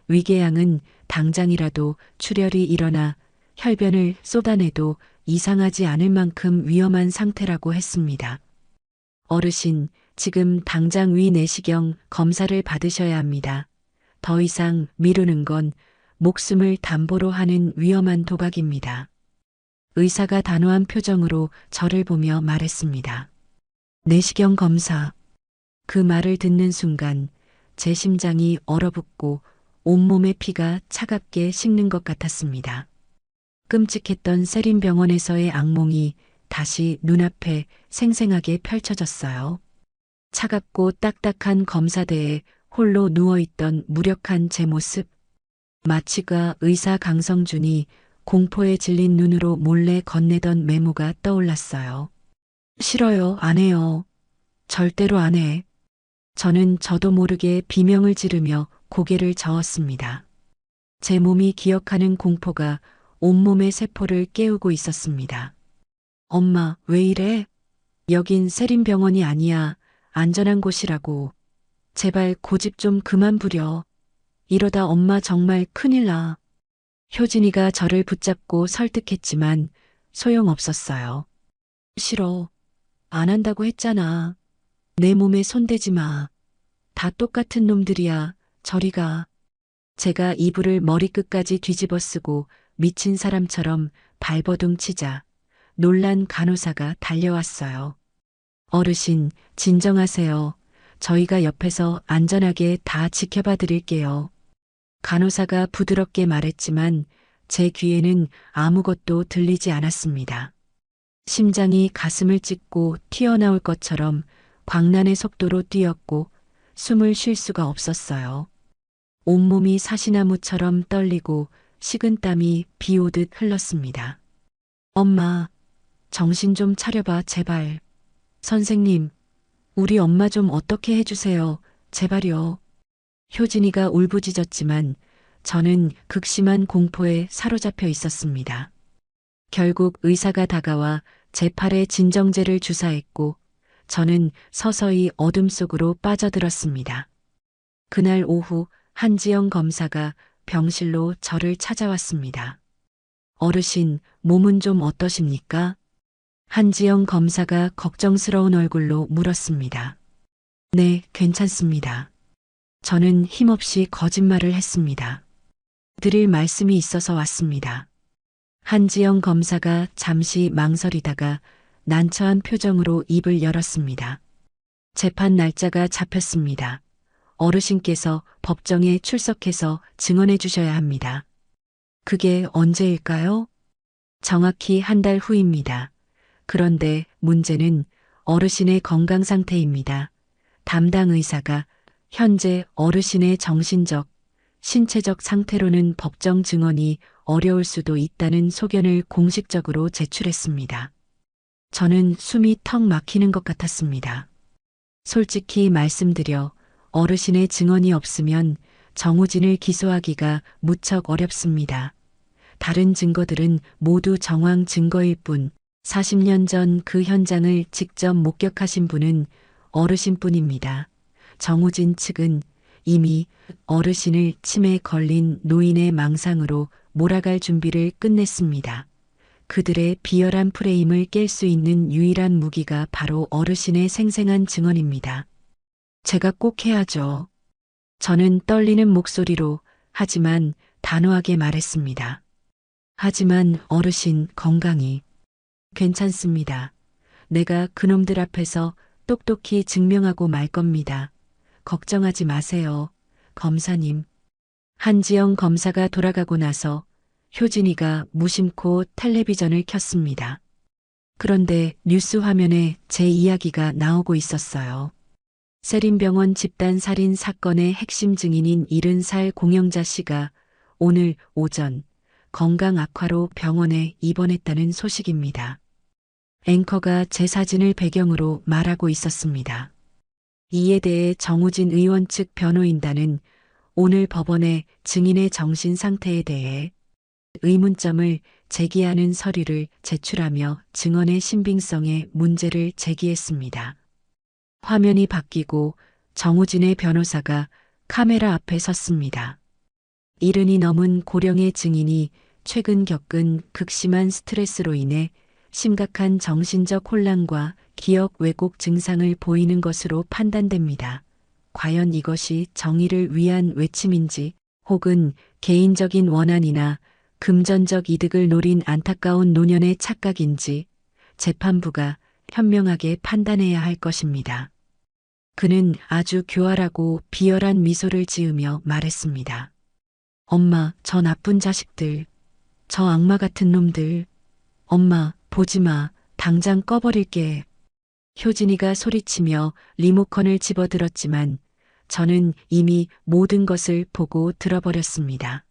위궤양은 당장이라도 출혈이 일어나 혈변을 쏟아내도 이상하지 않을 만큼 위험한 상태라고 했습니다. 어르신, 지금 당장 위 내시경 검사를 받으셔야 합니다. 더 이상 미루는 건 목숨을 담보로 하는 위험한 도박입니다. 의사가 단호한 표정으로 저를 보며 말했습니다. 내시경 검사. 그 말을 듣는 순간 제 심장이 얼어붙고 온몸의 피가 차갑게 식는 것 같았습니다. 끔찍했던 세린병원에서의 악몽이 다시 눈앞에 생생하게 펼쳐졌어요. 차갑고 딱딱한 검사대에 홀로 누워있던 무력한 제 모습. 마취가 의사 강성준이 공포에 질린 눈으로 몰래 건네던 메모가 떠올랐어요. 싫어요, 안 해요. 절대로 안 해. 저는 저도 모르게 비명을 지르며 고개를 저었습니다. 제 몸이 기억하는 공포가 온몸의 세포를 깨우고 있었습니다. 엄마, 왜 이래? 여긴 세린병원이 아니야. 안전한 곳이라고. 제발 고집 좀 그만 부려. 이러다 엄마 정말 큰일 나. 효진이가 저를 붙잡고 설득했지만 소용없었어요. 싫어. 안 한다고 했잖아. 내 몸에 손대지 마. 다 똑같은 놈들이야. 저리 가. 제가 이불을 머리끝까지 뒤집어 쓰고 미친 사람처럼 발버둥 치자 놀란 간호사가 달려왔어요. 어르신, 진정하세요. 저희가 옆에서 안전하게 다 지켜봐 드릴게요. 간호사가 부드럽게 말했지만 제 귀에는 아무것도 들리지 않았습니다. 심장이 가슴을 찢고 튀어나올 것처럼 광란의 속도로 뛰었고 숨을 쉴 수가 없었어요. 온몸이 사시나무처럼 떨리고 식은땀이 비 오듯 흘렀습니다. 엄마, 정신 좀 차려봐, 제발. 선생님, 우리 엄마 좀 어떻게 해주세요. 제발요. 효진이가 울부짖었지만 저는 극심한 공포에 사로잡혀 있었습니다. 결국 의사가 다가와 제 팔에 진정제를 주사했고 저는 서서히 어둠 속으로 빠져들었습니다. 그날 오후 한지영 검사가 병실로 저를 찾아왔습니다. 어르신, 몸은 좀 어떠십니까? 한지영 검사가 걱정스러운 얼굴로 물었습니다. 네, 괜찮습니다. 저는 힘없이 거짓말을 했습니다. 드릴 말씀이 있어서 왔습니다. 한지영 검사가 잠시 망설이다가 난처한 표정으로 입을 열었습니다. 재판 날짜가 잡혔습니다. 어르신께서 법정에 출석해서 증언해 주셔야 합니다. 그게 언제일까요? 정확히 한 달 후입니다. 그런데 문제는 어르신의 건강 상태입니다. 담당 의사가 현재 어르신의 정신적, 신체적 상태로는 법정 증언이 어려울 수도 있다는 소견을 공식적으로 제출했습니다. 저는 숨이 턱 막히는 것 같았습니다. 솔직히 말씀드려 어르신의 증언이 없으면 정우진을 기소하기가 무척 어렵습니다. 다른 증거들은 모두 정황 증거일 뿐 40년 전 그 현장을 직접 목격하신 분은 어르신뿐입니다. 정우진 측은 이미 어르신을 치매에 걸린 노인의 망상으로 몰아갈 준비를 끝냈습니다. 그들의 비열한 프레임을 깰 수 있는 유일한 무기가 바로 어르신의 생생한 증언입니다. 제가 꼭 해야죠. 저는 떨리는 목소리로 하지만 단호하게 말했습니다. 하지만 어르신 건강이 괜찮습니다. 내가 그놈들 앞에서 똑똑히 증명하고 말 겁니다. 걱정하지 마세요. 검사님. 한지영 검사가 돌아가고 나서 효진이가 무심코 텔레비전을 켰습니다. 그런데 뉴스 화면에 제 이야기가 나오고 있었어요. 세린병원 집단 살인 사건의 핵심 증인인 70살 공영자 씨가 오늘 오전 건강 악화로 병원에 입원했다는 소식입니다. 앵커가 제 사진을 배경으로 말하고 있었습니다. 이에 대해 정우진 의원 측 변호인단은 오늘 법원에 증인의 정신 상태에 대해 의문점을 제기하는 서류를 제출하며 증언의 신빙성에 문제를 제기했습니다. 화면이 바뀌고 정우진의 변호사가 카메라 앞에 섰습니다. 70이 넘은 고령의 증인이 최근 겪은 극심한 스트레스로 인해 심각한 정신적 혼란과 기억 왜곡 증상을 보이는 것으로 판단됩니다. 과연 이것이 정의를 위한 외침인지 혹은 개인적인 원한이나 금전적 이득을 노린 안타까운 노년의 착각인지 재판부가 현명하게 판단해야 할 것입니다. 그는 아주 교활하고 비열한 미소를 지으며 말했습니다. 엄마, 저 나쁜 자식들, 저 악마 같은 놈들, 엄마, 보지마, 당장 꺼버릴게. 효진이가 소리치며 리모컨을 집어들었지만 저는 이미 모든 것을 보고 들어버렸습니다.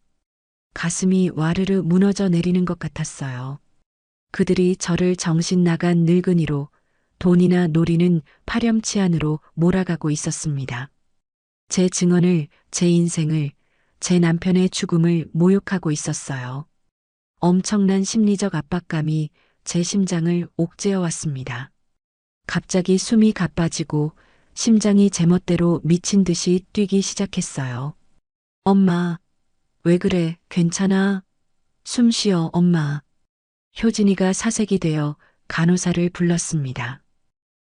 가슴이 와르르 무너져 내리는 것 같았어요. 그들이 저를 정신 나간 늙은이로 돈이나 놀이는 파렴치한으로 몰아가고 있었습니다. 제 증언을, 제 인생을, 제 남편의 죽음을 모욕하고 있었어요. 엄청난 심리적 압박감이 제 심장을 옥죄어 왔습니다. 갑자기 숨이 가빠지고 심장이 제멋대로 미친 듯이 뛰기 시작했어요. 엄마, 왜 그래? 괜찮아? 숨 쉬어, 엄마. 효진이가 사색이 되어 간호사를 불렀습니다.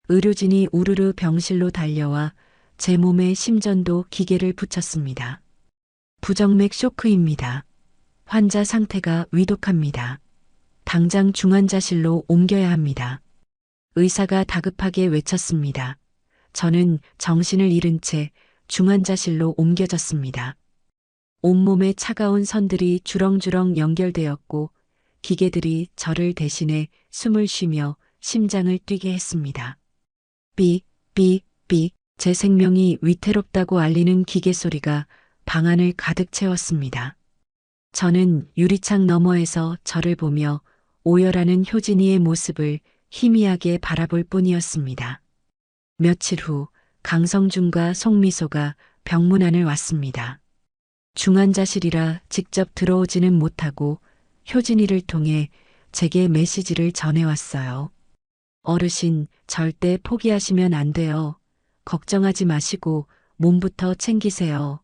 의료진이 우르르 병실로 달려와 제 몸에 심전도 기계를 붙였습니다. 부정맥 쇼크입니다. 환자 상태가 위독합니다. 당장 중환자실로 옮겨야 합니다. 의사가 다급하게 외쳤습니다. 저는 정신을 잃은 채 중환자실로 옮겨졌습니다. 온몸에 차가운 선들이 주렁주렁 연결되었고 기계들이 저를 대신해 숨을 쉬며 심장을 뛰게 했습니다. 삐, 삐, 삐, 제 생명이 위태롭다고 알리는 기계 소리가 방 안을 가득 채웠습니다. 저는 유리창 너머에서 저를 보며 오열하는 효진이의 모습을 희미하게 바라볼 뿐이었습니다. 며칠 후 강성준과 송미소가 병문 안을 왔습니다. 중환자실이라 직접 들어오지는 못하고 효진이를 통해 제게 메시지를 전해왔어요. 어르신, 절대 포기하시면 안 돼요. 걱정하지 마시고 몸부터 챙기세요.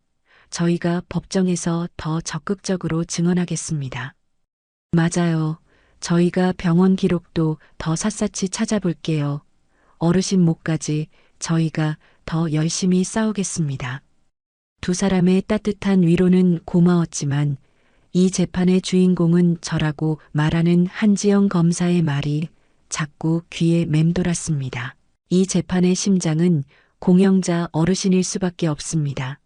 저희가 법정에서 더 적극적으로 증언하겠습니다. 맞아요. 저희가 병원 기록도 더 샅샅이 찾아볼게요. 어르신 목까지 저희가 더 열심히 싸우겠습니다. 두 사람의 따뜻한 위로는 고마웠지만 이 재판의 주인공은 저라고 말하는 한지영 검사의 말이 자꾸 귀에 맴돌았습니다. 이 재판의 심장은 공영자 어르신일 수밖에 없습니다.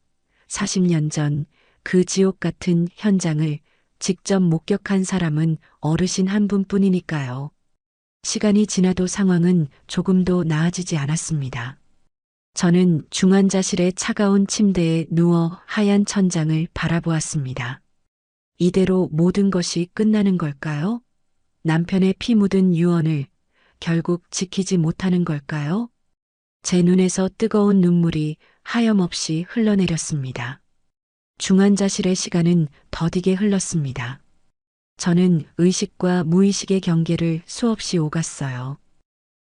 40년 전 그 지옥 같은 현장을 직접 목격한 사람은 어르신 한 분뿐이니까요. 시간이 지나도 상황은 조금도 나아지지 않았습니다. 저는 중환자실의 차가운 침대에 누워 하얀 천장을 바라보았습니다. 이대로 모든 것이 끝나는 걸까요? 남편의 피 묻은 유언을 결국 지키지 못하는 걸까요? 제 눈에서 뜨거운 눈물이 하염없이 흘러내렸습니다. 중환자실의 시간은 더디게 흘렀습니다. 저는 의식과 무의식의 경계를 수없이 오갔어요.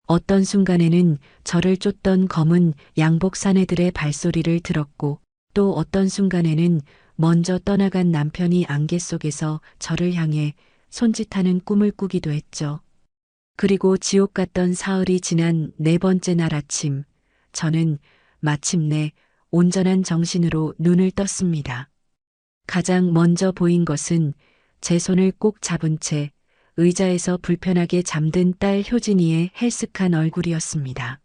어떤 순간에는 저를 쫓던 검은 양복 사내들의 발소리를 들었고 또 어떤 순간에는 먼저 떠나간 남편이 안개 속에서 저를 향해 손짓하는 꿈을 꾸기도 했죠. 그리고 지옥 같던 사흘이 지난 네 번째 날 아침, 저는 마침내 온전한 정신으로 눈을 떴습니다. 가장 먼저 보인 것은 제 손을 꼭 잡은 채 의자에서 불편하게 잠든 딸 효진이의 헬쓱한 얼굴이었습니다.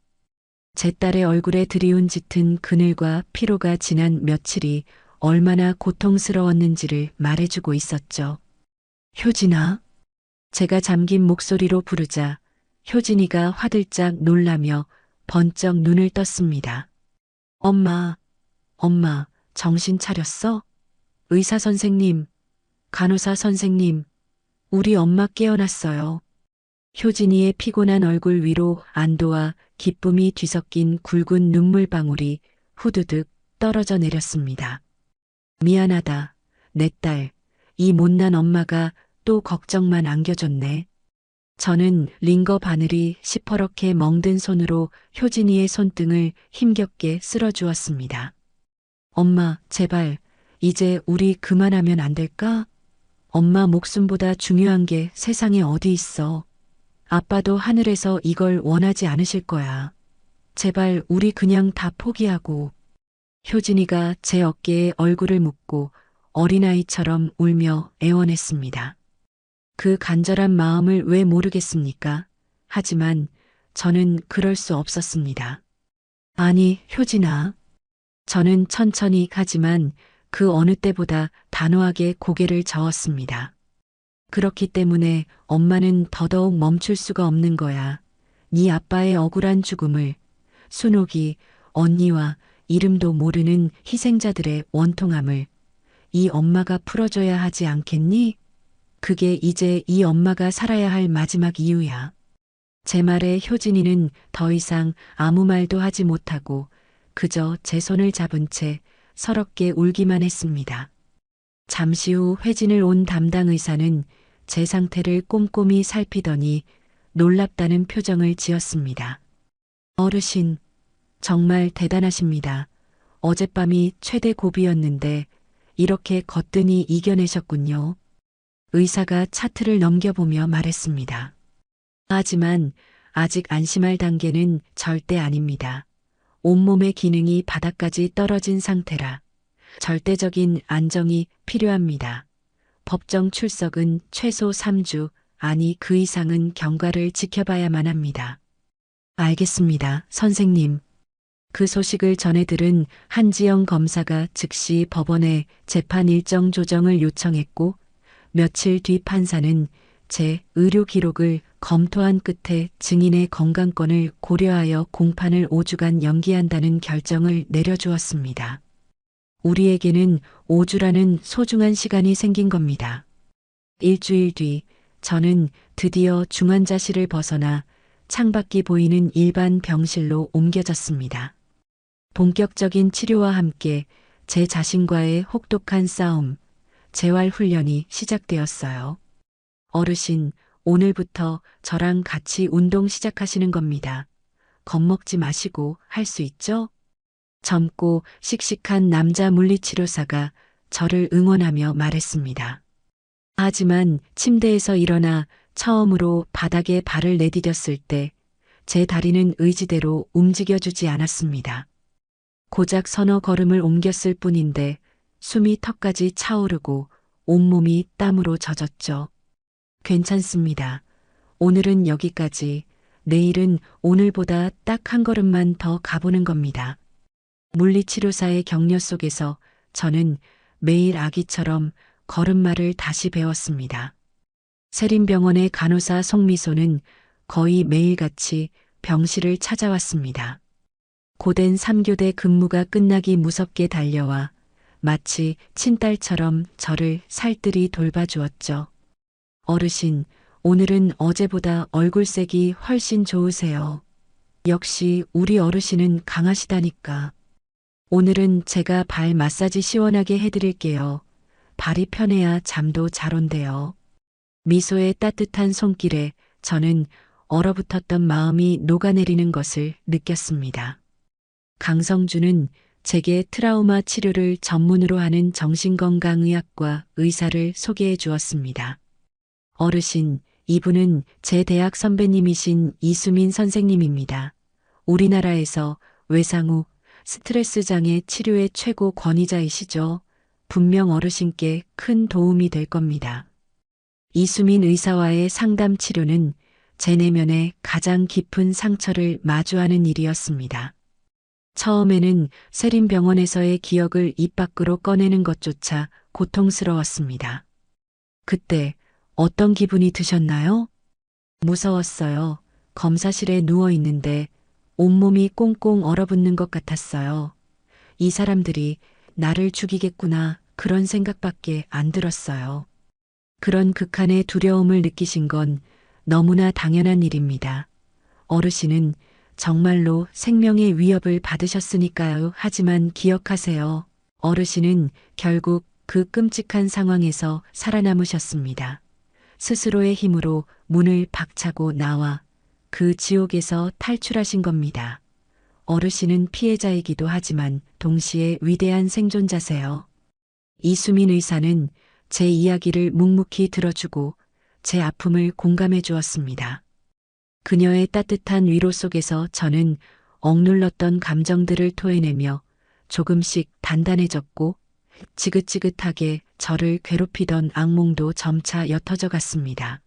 제 딸의 얼굴에 드리운 짙은 그늘과 피로가 지난 며칠이 얼마나 고통스러웠는지를 말해주고 있었죠. 효진아. 제가 잠긴 목소리로 부르자 효진이가 화들짝 놀라며 번쩍 눈을 떴습니다. 엄마, 엄마, 정신 차렸어? 의사 선생님, 간호사 선생님, 우리 엄마 깨어났어요. 효진이의 피곤한 얼굴 위로 안도와 기쁨이 뒤섞인 굵은 눈물방울이 후두득 떨어져 내렸습니다. 미안하다, 내 딸. 이 못난 엄마가 또 걱정만 안겨줬네. 저는 링거 바늘이 시퍼렇게 멍든 손으로 효진이의 손등을 힘겹게 쓸어주었습니다. 엄마, 제발, 이제 우리 그만하면 안 될까? 엄마 목숨보다 중요한 게 세상에 어디 있어. 아빠도 하늘에서 이걸 원하지 않으실 거야. 제발 우리 그냥 다 포기하고. 효진이가 제 어깨에 얼굴을 묻고 어린아이처럼 울며 애원했습니다. 그 간절한 마음을 왜 모르겠습니까? 하지만 저는 그럴 수 없었습니다. 아니, 효진아. 저는 천천히 하지만 그 어느 때보다 단호하게 고개를 저었습니다. 그렇기 때문에 엄마는 더더욱 멈출 수가 없는 거야. 네 아빠의 억울한 죽음을, 순옥이, 언니와 이름도 모르는 희생자들의 원통함을 이 엄마가 풀어줘야 하지 않겠니? 그게 이제 이 엄마가 살아야 할 마지막 이유야. 제 말에 효진이는 더 이상 아무 말도 하지 못하고 그저 제 손을 잡은 채 서럽게 울기만 했습니다. 잠시 후 회진을 온 담당 의사는 제 상태를 꼼꼼히 살피더니 놀랍다는 표정을 지었습니다. 어르신, 정말 대단하십니다. 어젯밤이 최대 고비였는데 이렇게 거뜬히 이겨내셨군요. 의사가 차트를 넘겨보며 말했습니다. 하지만 아직 안심할 단계는 절대 아닙니다. 온몸의 기능이 바닥까지 떨어진 상태라 절대적인 안정이 필요합니다. 법정 출석은 최소 3주, 아니 그 이상은 경과를 지켜봐야만 합니다. 알겠습니다, 선생님. 그 소식을 전해 들은 한지영 검사가 즉시 법원에 재판 일정 조정을 요청했고 며칠 뒤 판사는 제 의료 기록을 검토한 끝에 증인의 건강권을 고려하여 공판을 5주간 연기한다는 결정을 내려주었습니다. 우리에게는 5주라는 소중한 시간이 생긴 겁니다. 일주일 뒤 저는 드디어 중환자실을 벗어나 창밖이 보이는 일반 병실로 옮겨졌습니다. 본격적인 치료와 함께 제 자신과의 혹독한 싸움, 재활 훈련이 시작되었어요. 어르신, 오늘부터 저랑 같이 운동 시작하시는 겁니다. 겁먹지 마시고 할 수 있죠? 젊고 씩씩한 남자 물리치료사가 저를 응원하며 말했습니다. 하지만 침대에서 일어나 처음으로 바닥에 발을 내디뎠을 때 제 다리는 의지대로 움직여주지 않았습니다. 고작 서너 걸음을 옮겼을 뿐인데 숨이 턱까지 차오르고 온몸이 땀으로 젖었죠. 괜찮습니다. 오늘은 여기까지, 내일은 오늘보다 딱 한 걸음만 더 가보는 겁니다. 물리치료사의 격려 속에서 저는 매일 아기처럼 걸음마를 다시 배웠습니다. 세림병원의 간호사 송미소는 거의 매일같이 병실을 찾아왔습니다. 고된 3교대 근무가 끝나기 무섭게 달려와 마치 친딸처럼 저를 살뜰히 돌봐주었죠. 어르신, 오늘은 어제보다 얼굴색이 훨씬 좋으세요. 역시 우리 어르신은 강하시다니까. 오늘은 제가 발 마사지 시원하게 해드릴게요. 발이 편해야 잠도 잘 온대요. 미소의 따뜻한 손길에 저는 얼어붙었던 마음이 녹아내리는 것을 느꼈습니다. 강성주는 제게 트라우마 치료를 전문으로 하는 정신건강의학과 의사를 소개해 주었습니다. 어르신, 이분은 제 대학 선배님이신 이수민 선생님입니다. 우리나라에서 외상후, 스트레스 장애 치료의 최고 권위자이시죠. 분명 어르신께 큰 도움이 될 겁니다. 이수민 의사와의 상담 치료는 제 내면의 가장 깊은 상처를 마주하는 일이었습니다. 처음에는 세림병원에서의 기억을 입 밖으로 꺼내는 것조차 고통스러웠습니다. 그때 어떤 기분이 드셨나요? 무서웠어요. 검사실에 누워 있는데 온몸이 꽁꽁 얼어붙는 것 같았어요. 이 사람들이 나를 죽이겠구나 그런 생각밖에 안 들었어요. 그런 극한의 두려움을 느끼신 건 너무나 당연한 일입니다. 어르신은 정말로 생명의 위협을 받으셨으니까요. 하지만 기억하세요. 어르신은 결국 그 끔찍한 상황에서 살아남으셨습니다. 스스로의 힘으로 문을 박차고 나와 그 지옥에서 탈출하신 겁니다. 어르신은 피해자이기도 하지만 동시에 위대한 생존자세요. 이수민 의사는 제 이야기를 묵묵히 들어주고 제 아픔을 공감해 주었습니다. 그녀의 따뜻한 위로 속에서 저는 억눌렀던 감정들을 토해내며 조금씩 단단해졌고 지긋지긋하게 저를 괴롭히던 악몽도 점차 옅어져 갔습니다.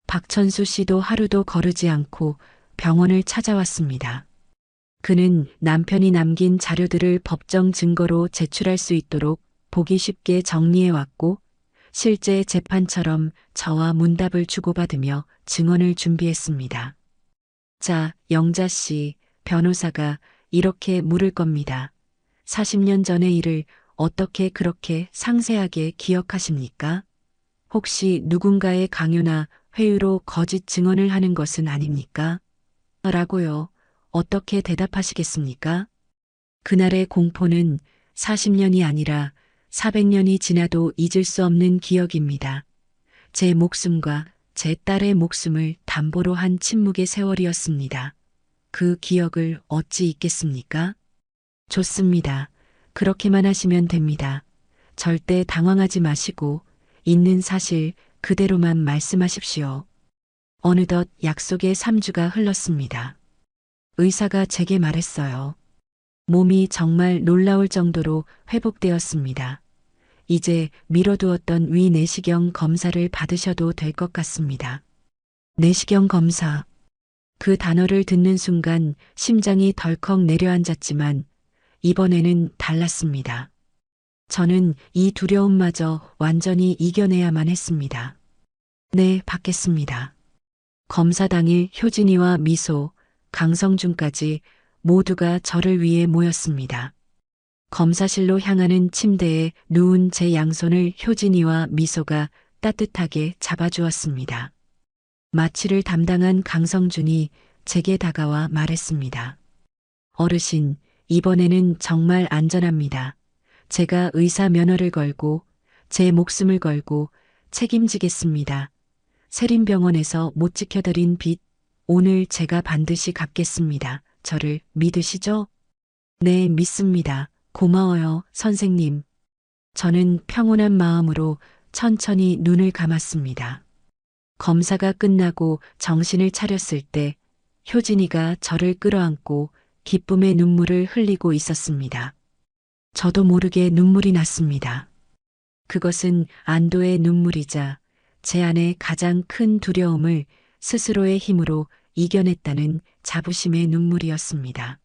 박천수 씨도 하루도 거르지 않고 병원을 찾아왔습니다. 그는 남편이 남긴 자료들을 법정 증거로 제출할 수 있도록 보기 쉽게 정리해왔고 실제 재판처럼 저와 문답을 주고받으며 증언을 준비했습니다. 자, 영자 씨, 변호사가 이렇게 물을 겁니다. 40년 전의 일을 어떻게 그렇게 상세하게 기억하십니까? 혹시 누군가의 강요나 회유로 거짓 증언을 하는 것은 아닙니까? 라고요. 어떻게 대답하시겠습니까? 그날의 공포는 40년이 아니라 400년이 지나도 잊을 수 없는 기억입니다. 제 목숨과 제 딸의 목숨을 담보로 한 침묵의 세월이었습니다. 그 기억을 어찌 잊겠습니까? 좋습니다. 그렇게만 하시면 됩니다. 절대 당황하지 마시고 있는 사실 그대로만 말씀하십시오. 어느덧 약속의 3주가 흘렀습니다. 의사가 제게 말했어요. 몸이 정말 놀라울 정도로 회복되었습니다. 이제 미뤄두었던 위 내시경 검사를 받으셔도 될 것 같습니다. 내시경 검사. 그 단어를 듣는 순간 심장이 덜컥 내려앉았지만 이번에는 달랐습니다. 저는 이 두려움마저 완전히 이겨내야만 했습니다. 네, 받겠습니다. 검사 당일 효진이와 미소, 강성준까지 모두가 저를 위해 모였습니다. 검사실로 향하는 침대에 누운 제 양손을 효진이와 미소가 따뜻하게 잡아주었습니다. 마취를 담당한 강성준이 제게 다가와 말했습니다. 어르신, 이번에는 정말 안전합니다. 제가 의사 면허를 걸고 제 목숨을 걸고 책임지겠습니다. 세림병원에서 못 지켜드린 빚, 오늘 제가 반드시 갚겠습니다. 저를 믿으시죠? 네, 믿습니다. 고마워요, 선생님. 저는 평온한 마음으로 천천히 눈을 감았습니다. 검사가 끝나고 정신을 차렸을 때 효진이가 저를 끌어안고 기쁨의 눈물을 흘리고 있었습니다. 저도 모르게 눈물이 났습니다. 그것은 안도의 눈물이자 제 안의 가장 큰 두려움을 스스로의 힘으로 이겨냈다는 자부심의 눈물이었습니다.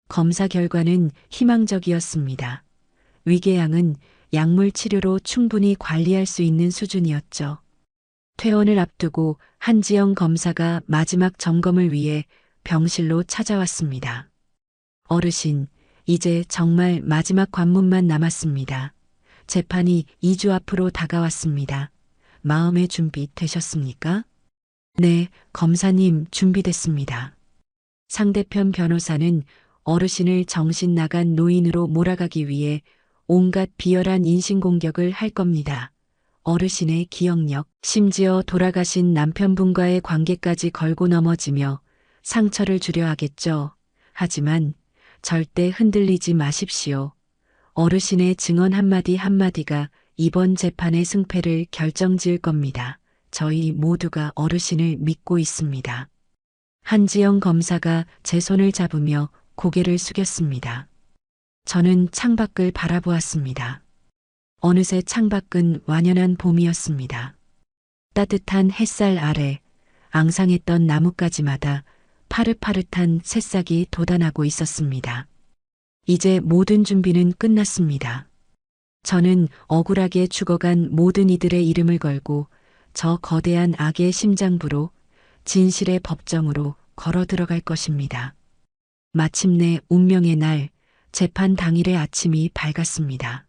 검사 결과는 희망적이었습니다. 위궤양은 약물 치료로 충분히 관리할 수 있는 수준이었죠. 퇴원을 앞두고 한지영 검사가 마지막 점검을 위해 병실로 찾아왔습니다. 어르신, 이제 정말 마지막 관문만 남았습니다. 재판이 2주 앞으로 다가왔습니다. 마음의 준비 되셨습니까? 네, 검사님 준비됐습니다. 상대편 변호사는 어르신을 정신 나간 노인으로 몰아가기 위해 온갖 비열한 인신공격을 할 겁니다. 어르신의 기억력, 심지어 돌아가신 남편분과의 관계까지 걸고 넘어지며 상처를 주려 하겠죠. 하지만 절대 흔들리지 마십시오. 어르신의 증언 한마디 한마디가 이번 재판의 승패를 결정지을 겁니다. 저희 모두가 어르신을 믿고 있습니다. 한지영 검사가 제 손을 잡으며 고개를 숙였습니다. 저는 창밖을 바라보았습니다. 어느새 창밖은 완연한 봄이었습니다. 따뜻한 햇살 아래 앙상했던 나뭇가지마다 파릇파릇한 새싹이 돋아나고 있었습니다. 이제 모든 준비는 끝났습니다. 저는 억울하게 죽어간 모든 이들의 이름을 걸고 저 거대한 악의 심장부로 진실의 법정으로 걸어 들어갈 것입니다. 마침내 운명의 날, 재판 당일의 아침이 밝았습니다.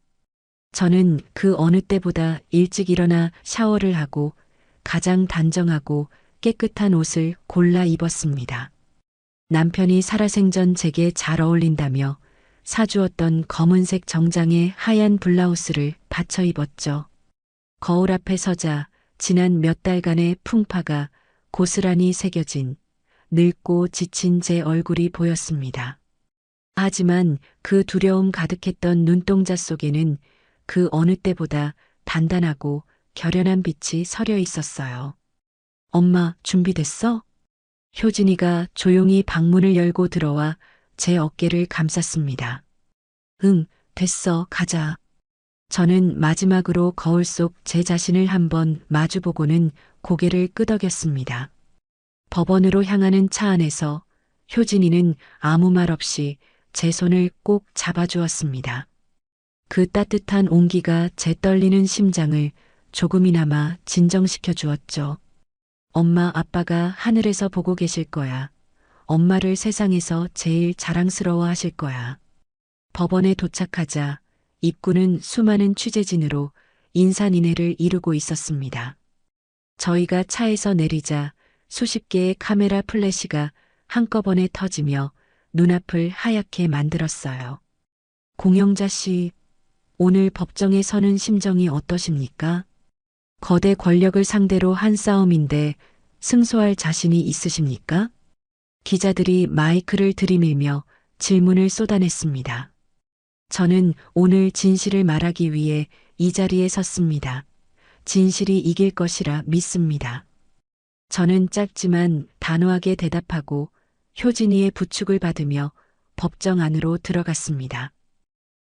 저는 그 어느 때보다 일찍 일어나 샤워를 하고 가장 단정하고 깨끗한 옷을 골라 입었습니다. 남편이 살아생전 제게 잘 어울린다며 사주었던 검은색 정장에 하얀 블라우스를 받쳐 입었죠. 거울 앞에 서자 지난 몇 달간의 풍파가 고스란히 새겨진 늙고 지친 제 얼굴이 보였습니다. 하지만 그 두려움 가득했던 눈동자 속에는 그 어느 때보다 단단하고 결연한 빛이 서려 있었어요. 엄마, 준비됐어? 효진이가 조용히 방문을 열고 들어와 제 어깨를 감쌌습니다. 응, 됐어, 가자. 저는 마지막으로 거울 속 제 자신을 한번 마주보고는 고개를 끄덕였습니다. 법원으로 향하는 차 안에서 효진이는 아무 말 없이 제 손을 꼭 잡아주었습니다. 그 따뜻한 온기가 제 떨리는 심장을 조금이나마 진정시켜 주었죠. 엄마, 아빠가 하늘에서 보고 계실 거야. 엄마를 세상에서 제일 자랑스러워 하실 거야. 법원에 도착하자 입구는 수많은 취재진으로 인산인해를 이루고 있었습니다. 저희가 차에서 내리자 수십 개의 카메라 플래시가 한꺼번에 터지며 눈앞을 하얗게 만들었어요. 공영자 씨, 오늘 법정에 서는 심정이 어떠십니까? 거대 권력을 상대로 한 싸움인데 승소할 자신이 있으십니까? 기자들이 마이크를 들이밀며 질문을 쏟아냈습니다. 저는 오늘 진실을 말하기 위해 이 자리에 섰습니다. 진실이 이길 것이라 믿습니다. 저는 짧지만 단호하게 대답하고 효진이의 부축을 받으며 법정 안으로 들어갔습니다.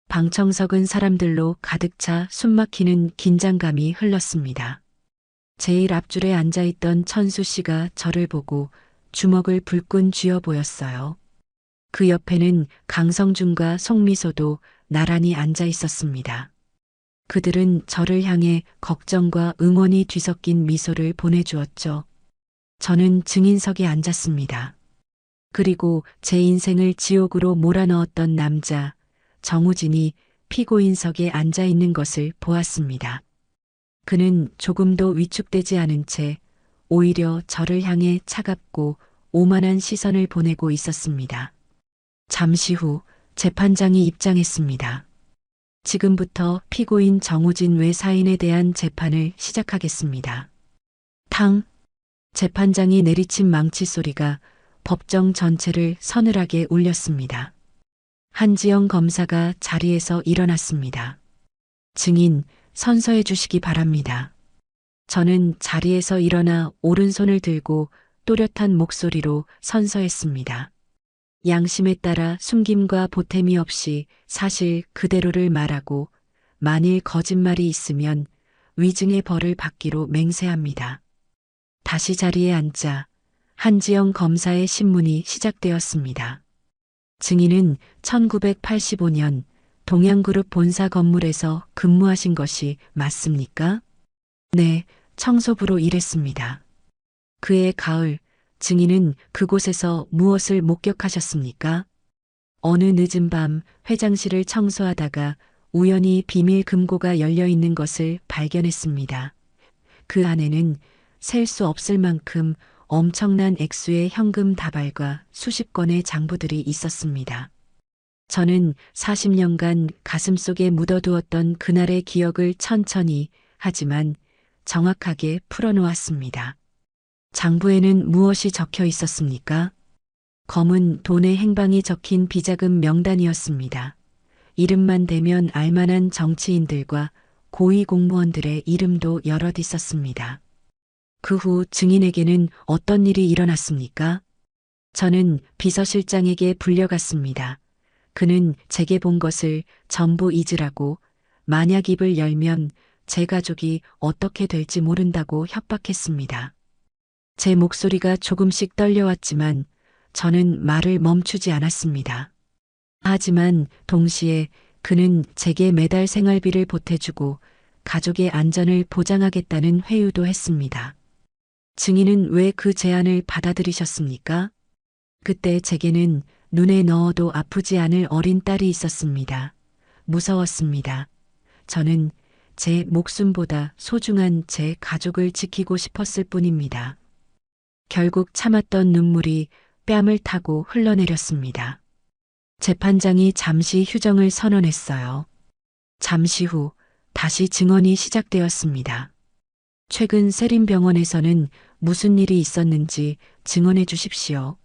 방청석은 사람들로 가득 차 숨막히는 긴장감이 흘렀습니다. 제일 앞줄에 앉아있던 천수 씨가 저를 보고 주먹을 불끈 쥐어 보였어요. 그 옆에는 강성준과 송미소도 나란히 앉아 있었습니다. 그들은 저를 향해 걱정과 응원이 뒤섞인 미소를 보내주었죠. 저는 증인석에 앉았습니다. 그리고 제 인생을 지옥으로 몰아넣었던 남자, 정우진이 피고인석에 앉아 있는 것을 보았습니다. 그는 조금도 위축되지 않은 채 오히려 저를 향해 차갑고 오만한 시선을 보내고 있었습니다. 잠시 후 재판장이 입장했습니다. 지금부터 피고인 정우진 외 사인에 대한 재판을 시작하겠습니다. 탕! 재판장이 내리친 망치 소리가 법정 전체를 서늘하게 울렸습니다. 한지영 검사가 자리에서 일어났습니다. 증인, 선서해 주시기 바랍니다. 저는 자리에서 일어나 오른손을 들고 또렷한 목소리로 선서했습니다. 양심에 따라 숨김과 보탬이 없이 사실 그대로를 말하고 만일 거짓말이 있으면 위증의 벌을 받기로 맹세합니다. 다시 자리에 앉자 한지영 검사의 신문이 시작되었습니다. 증인은 1985년 동양그룹 본사 건물에서 근무하신 것이 맞습니까? 네, 청소부로 일했습니다. 그해 가을, 증인은 그곳에서 무엇을 목격하셨습니까? 어느 늦은 밤 회장실을 청소하다가 우연히 비밀 금고가 열려 있는 것을 발견했습니다. 그 안에는 셀 수 없을 만큼 엄청난 액수의 현금 다발과 수십 건의 장부들이 있었습니다. 저는 40년간 가슴속에 묻어두었던 그날의 기억을 천천히 하지만 정확하게 풀어놓았습니다. 장부에는 무엇이 적혀 있었습니까? 검은 돈의 행방이 적힌 비자금 명단이었습니다. 이름만 대면 알만한 정치인들과 고위 공무원들의 이름도 여럿 있었습니다. 그 후 증인에게는 어떤 일이 일어났습니까? 저는 비서실장에게 불려갔습니다. 그는 제게 본 것을 전부 잊으라고, 만약 입을 열면 제 가족이 어떻게 될지 모른다고 협박했습니다. 제 목소리가 조금씩 떨려왔지만 저는 말을 멈추지 않았습니다. 하지만 동시에 그는 제게 매달 생활비를 보태주고 가족의 안전을 보장하겠다는 회유도 했습니다. 증인은 왜 그 제안을 받아들이셨습니까? 그때 제게는 눈에 넣어도 아프지 않을 어린 딸이 있었습니다. 무서웠습니다. 저는 제 목숨보다 소중한 제 가족을 지키고 싶었을 뿐입니다. 결국 참았던 눈물이 뺨을 타고 흘러내렸습니다. 재판장이 잠시 휴정을 선언했어요. 잠시 후 다시 증언이 시작되었습니다. 최근 세림병원에서는 무슨 일이 있었는지 증언해 주십시오.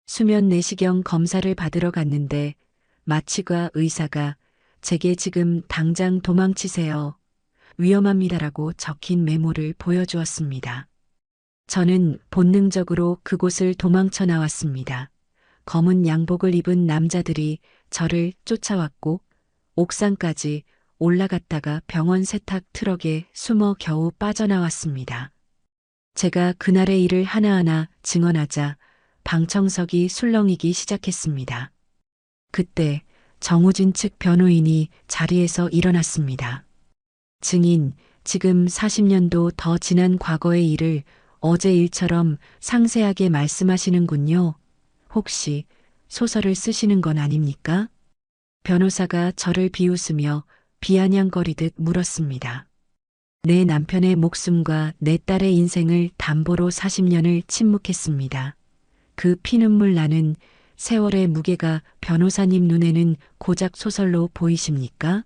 수면 내시경 검사를 받으러 갔는데 마취과 의사가 제게 지금 당장 도망치세요. 위험합니다라고 적힌 메모를 보여주었습니다. 저는 본능적으로 그곳을 도망쳐 나왔습니다. 검은 양복을 입은 남자들이 저를 쫓아왔고 옥상까지 올라갔다가 병원 세탁 트럭에 숨어 겨우 빠져나왔습니다. 제가 그날의 일을 하나하나 증언하자 방청석이 술렁이기 시작했습니다. 그때 정우진 측 변호인이 자리에서 일어났습니다. 증인, 지금 40년도 더 지난 과거의 일을 어제 일처럼 상세하게 말씀하시는군요. 혹시 소설을 쓰시는 건 아닙니까? 변호사가 저를 비웃으며 비아냥거리듯 물었습니다. 내 남편의 목숨과 내 딸의 인생을 담보로 40년을 침묵했습니다. 그 피눈물 나는 세월의 무게가 변호사님 눈에는 고작 소설로 보이십니까?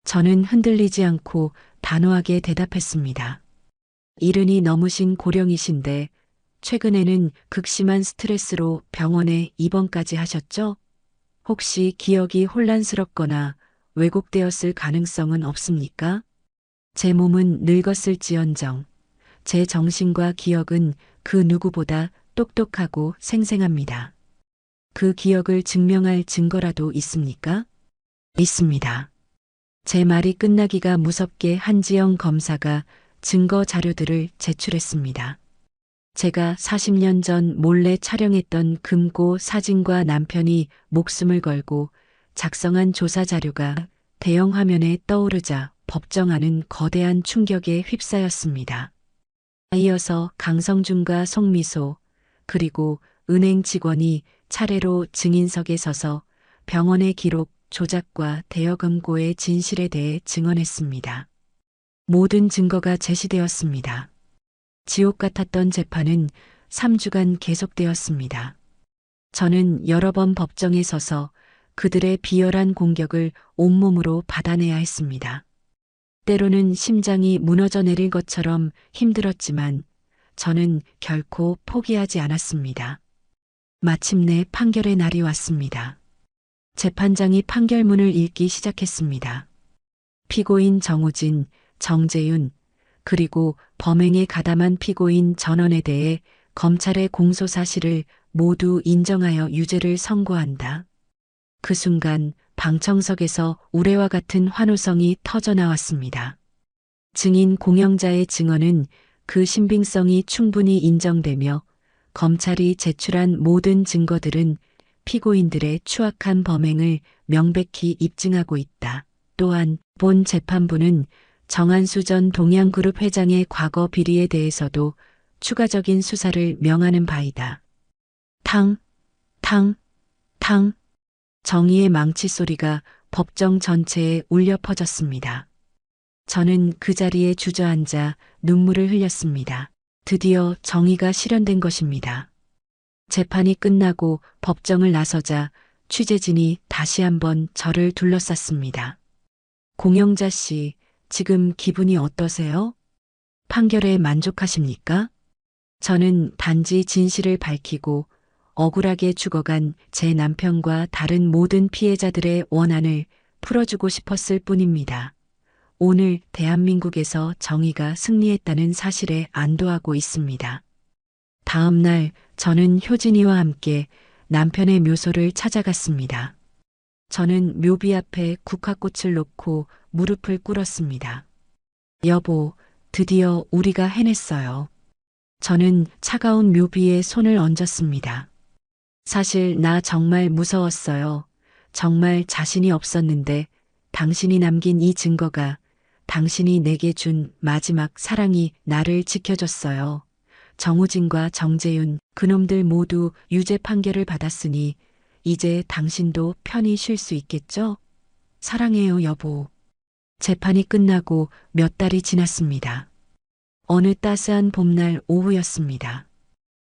저는 흔들리지 않고 단호하게 대답했습니다. 이른이 넘으신 고령이신데 최근에는 극심한 스트레스로 병원에 입원까지 하셨죠? 혹시 기억이 혼란스럽거나 왜곡되었을 가능성은 없습니까? 제 몸은 늙었을지언정 제 정신과 기억은 그 누구보다 똑똑하고 생생합니다. 그 기억을 증명할 증거라도 있습니까? 있습니다. 제 말이 끝나기가 무섭게 한지영 검사가 증거 자료들을 제출했습니다. 제가 40년 전 몰래 촬영했던 금고 사진과 남편이 목숨을 걸고 작성한 조사 자료가 대형 화면에 떠오르자 법정안은 거대한 충격에 휩싸였습니다. 이어서 강성준과 송미소 그리고 은행 직원이 차례로 증인석에 서서 병원의 기록 조작과 대여금고의 진실에 대해 증언했습니다. 모든 증거가 제시되었습니다. 지옥 같았던 재판은 3주간 계속되었습니다. 저는 여러 번 법정에 서서 그들의 비열한 공격을 온몸으로 받아내야 했습니다. 때로는 심장이 무너져 내릴 것처럼 힘들었지만 저는 결코 포기하지 않았습니다. 마침내 판결의 날이 왔습니다. 재판장이 판결문을 읽기 시작했습니다. 피고인 정우진, 정재윤, 그리고 범행에 가담한 피고인 전원에 대해 검찰의 공소 사실을 모두 인정하여 유죄를 선고한다. 그 순간 방청석에서 우레와 같은 환호성이 터져나왔습니다. 증인 공영자의 증언은 그 신빙성이 충분히 인정되며 검찰이 제출한 모든 증거들은 피고인들의 추악한 범행을 명백히 입증하고 있다. 또한 본 재판부는 정한수 전 동양그룹 회장의 과거 비리에 대해서도 추가적인 수사를 명하는 바이다. 탕, 탕, 탕. 정의의 망치 소리가 법정 전체에 울려 퍼졌습니다. 저는 그 자리에 주저앉아 눈물을 흘렸습니다. 드디어 정의가 실현된 것입니다. 재판이 끝나고 법정을 나서자 취재진이 다시 한번 저를 둘러쌌습니다. 공영자 씨, 지금 기분이 어떠세요? 판결에 만족하십니까? 저는 단지 진실을 밝히고 억울하게 죽어간 제 남편과 다른 모든 피해자들의 원한을 풀어주고 싶었을 뿐입니다. 오늘 대한민국에서 정의가 승리했다는 사실에 안도하고 있습니다. 다음 날 저는 효진이와 함께 남편의 묘소를 찾아갔습니다. 저는 묘비 앞에 국화꽃을 놓고 무릎을 꿇었습니다. 여보, 드디어 우리가 해냈어요. 저는 차가운 묘비에 손을 얹었습니다. 사실 나 정말 무서웠어요. 정말 자신이 없었는데 당신이 남긴 이 증거가 당신이 내게 준 마지막 사랑이 나를 지켜줬어요. 정우진과 정재윤, 그놈들 모두 유죄 판결을 받았으니 이제 당신도 편히 쉴 수 있겠죠? 사랑해요, 여보. 재판이 끝나고 몇 달이 지났습니다. 어느 따스한 봄날 오후였습니다.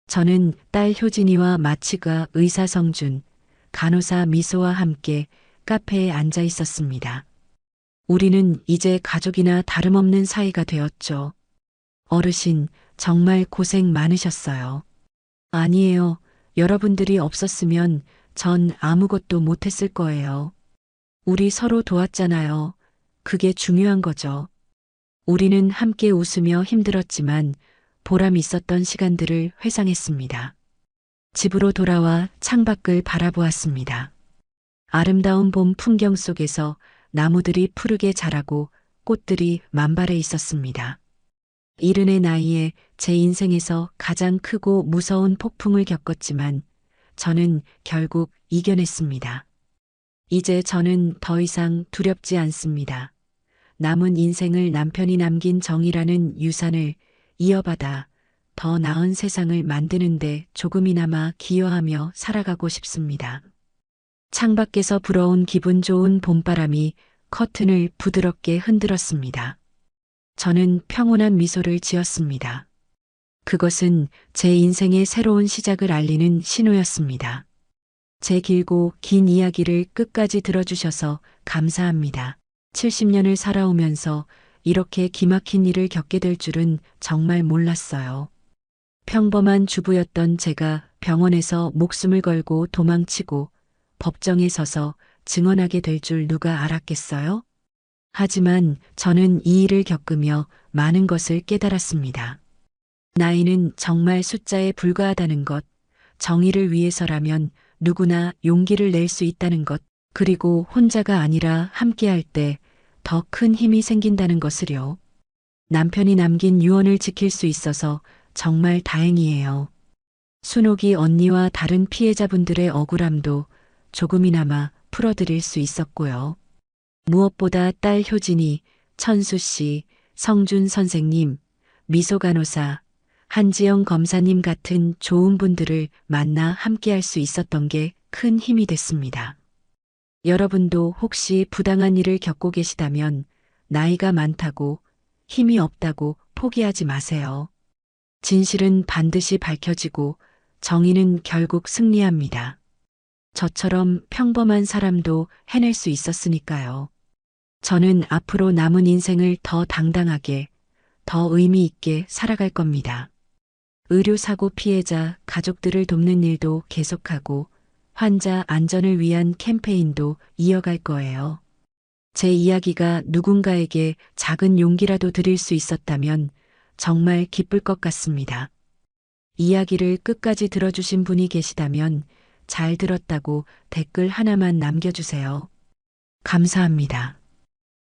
저는 딸 효진이와 마치가 의사 성준, 간호사 미소와 함께 카페에 앉아 있었습니다. 우리는 이제 가족이나 다름없는 사이가 되었죠. 어르신, 정말 고생 많으셨어요. 아니에요. 여러분들이 없었으면 전 아무것도 못했을 거예요. 우리 서로 도왔잖아요. 그게 중요한 거죠. 우리는 함께 웃으며 힘들었지만 보람 있었던 시간들을 회상했습니다. 집으로 돌아와 창밖을 바라보았습니다. 아름다운 봄 풍경 속에서 나무들이 푸르게 자라고 꽃들이 만발해 있었습니다. 이른의 나이에 제 인생에서 가장 크고 무서운 폭풍을 겪었지만 저는 결국 이겨냈습니다. 이제 저는 더 이상 두렵지 않습니다. 남은 인생을 남편이 남긴 정이라는 유산을 이어받아 더 나은 세상을 만드는데 조금이나마 기여하며 살아가고 싶습니다. 창밖에서 불어온 기분 좋은 봄바람이 커튼을 부드럽게 흔들었습니다. 저는 평온한 미소를 지었습니다. 그것은 제 인생의 새로운 시작을 알리는 신호였습니다. 제 길고 긴 이야기를 끝까지 들어주셔서 감사합니다. 70년을 살아오면서 이렇게 기막힌 일을 겪게 될 줄은 정말 몰랐어요. 평범한 주부였던 제가 병원에서 목숨을 걸고 도망치고 법정에 서서 증언하게 될 줄 누가 알았겠어요? 하지만 저는 이 일을 겪으며 많은 것을 깨달았습니다. 나이는 정말 숫자에 불과하다는 것, 정의를 위해서라면 누구나 용기를 낼 수 있다는 것, 그리고 혼자가 아니라 함께할 때 더 큰 힘이 생긴다는 것을요. 남편이 남긴 유언을 지킬 수 있어서 정말 다행이에요. 순옥이 언니와 다른 피해자분들의 억울함도 조금이나마 풀어드릴 수 있었고요. 무엇보다 딸 효진이, 천수 씨, 성준 선생님, 미소 간호사, 한지영 검사님 같은 좋은 분들을 만나 함께할 수 있었던 게 큰 힘이 됐습니다. 여러분도 혹시 부당한 일을 겪고 계시다면 나이가 많다고 힘이 없다고 포기하지 마세요. 진실은 반드시 밝혀지고 정의는 결국 승리합니다. 저처럼 평범한 사람도 해낼 수 있었으니까요. 저는 앞으로 남은 인생을 더 당당하게, 더 의미 있게 살아갈 겁니다. 의료사고 피해자 가족들을 돕는 일도 계속하고 환자 안전을 위한 캠페인도 이어갈 거예요. 제 이야기가 누군가에게 작은 용기라도 드릴 수 있었다면 정말 기쁠 것 같습니다. 이야기를 끝까지 들어주신 분이 계시다면 잘 들었다고 댓글 하나만 남겨주세요. 감사합니다.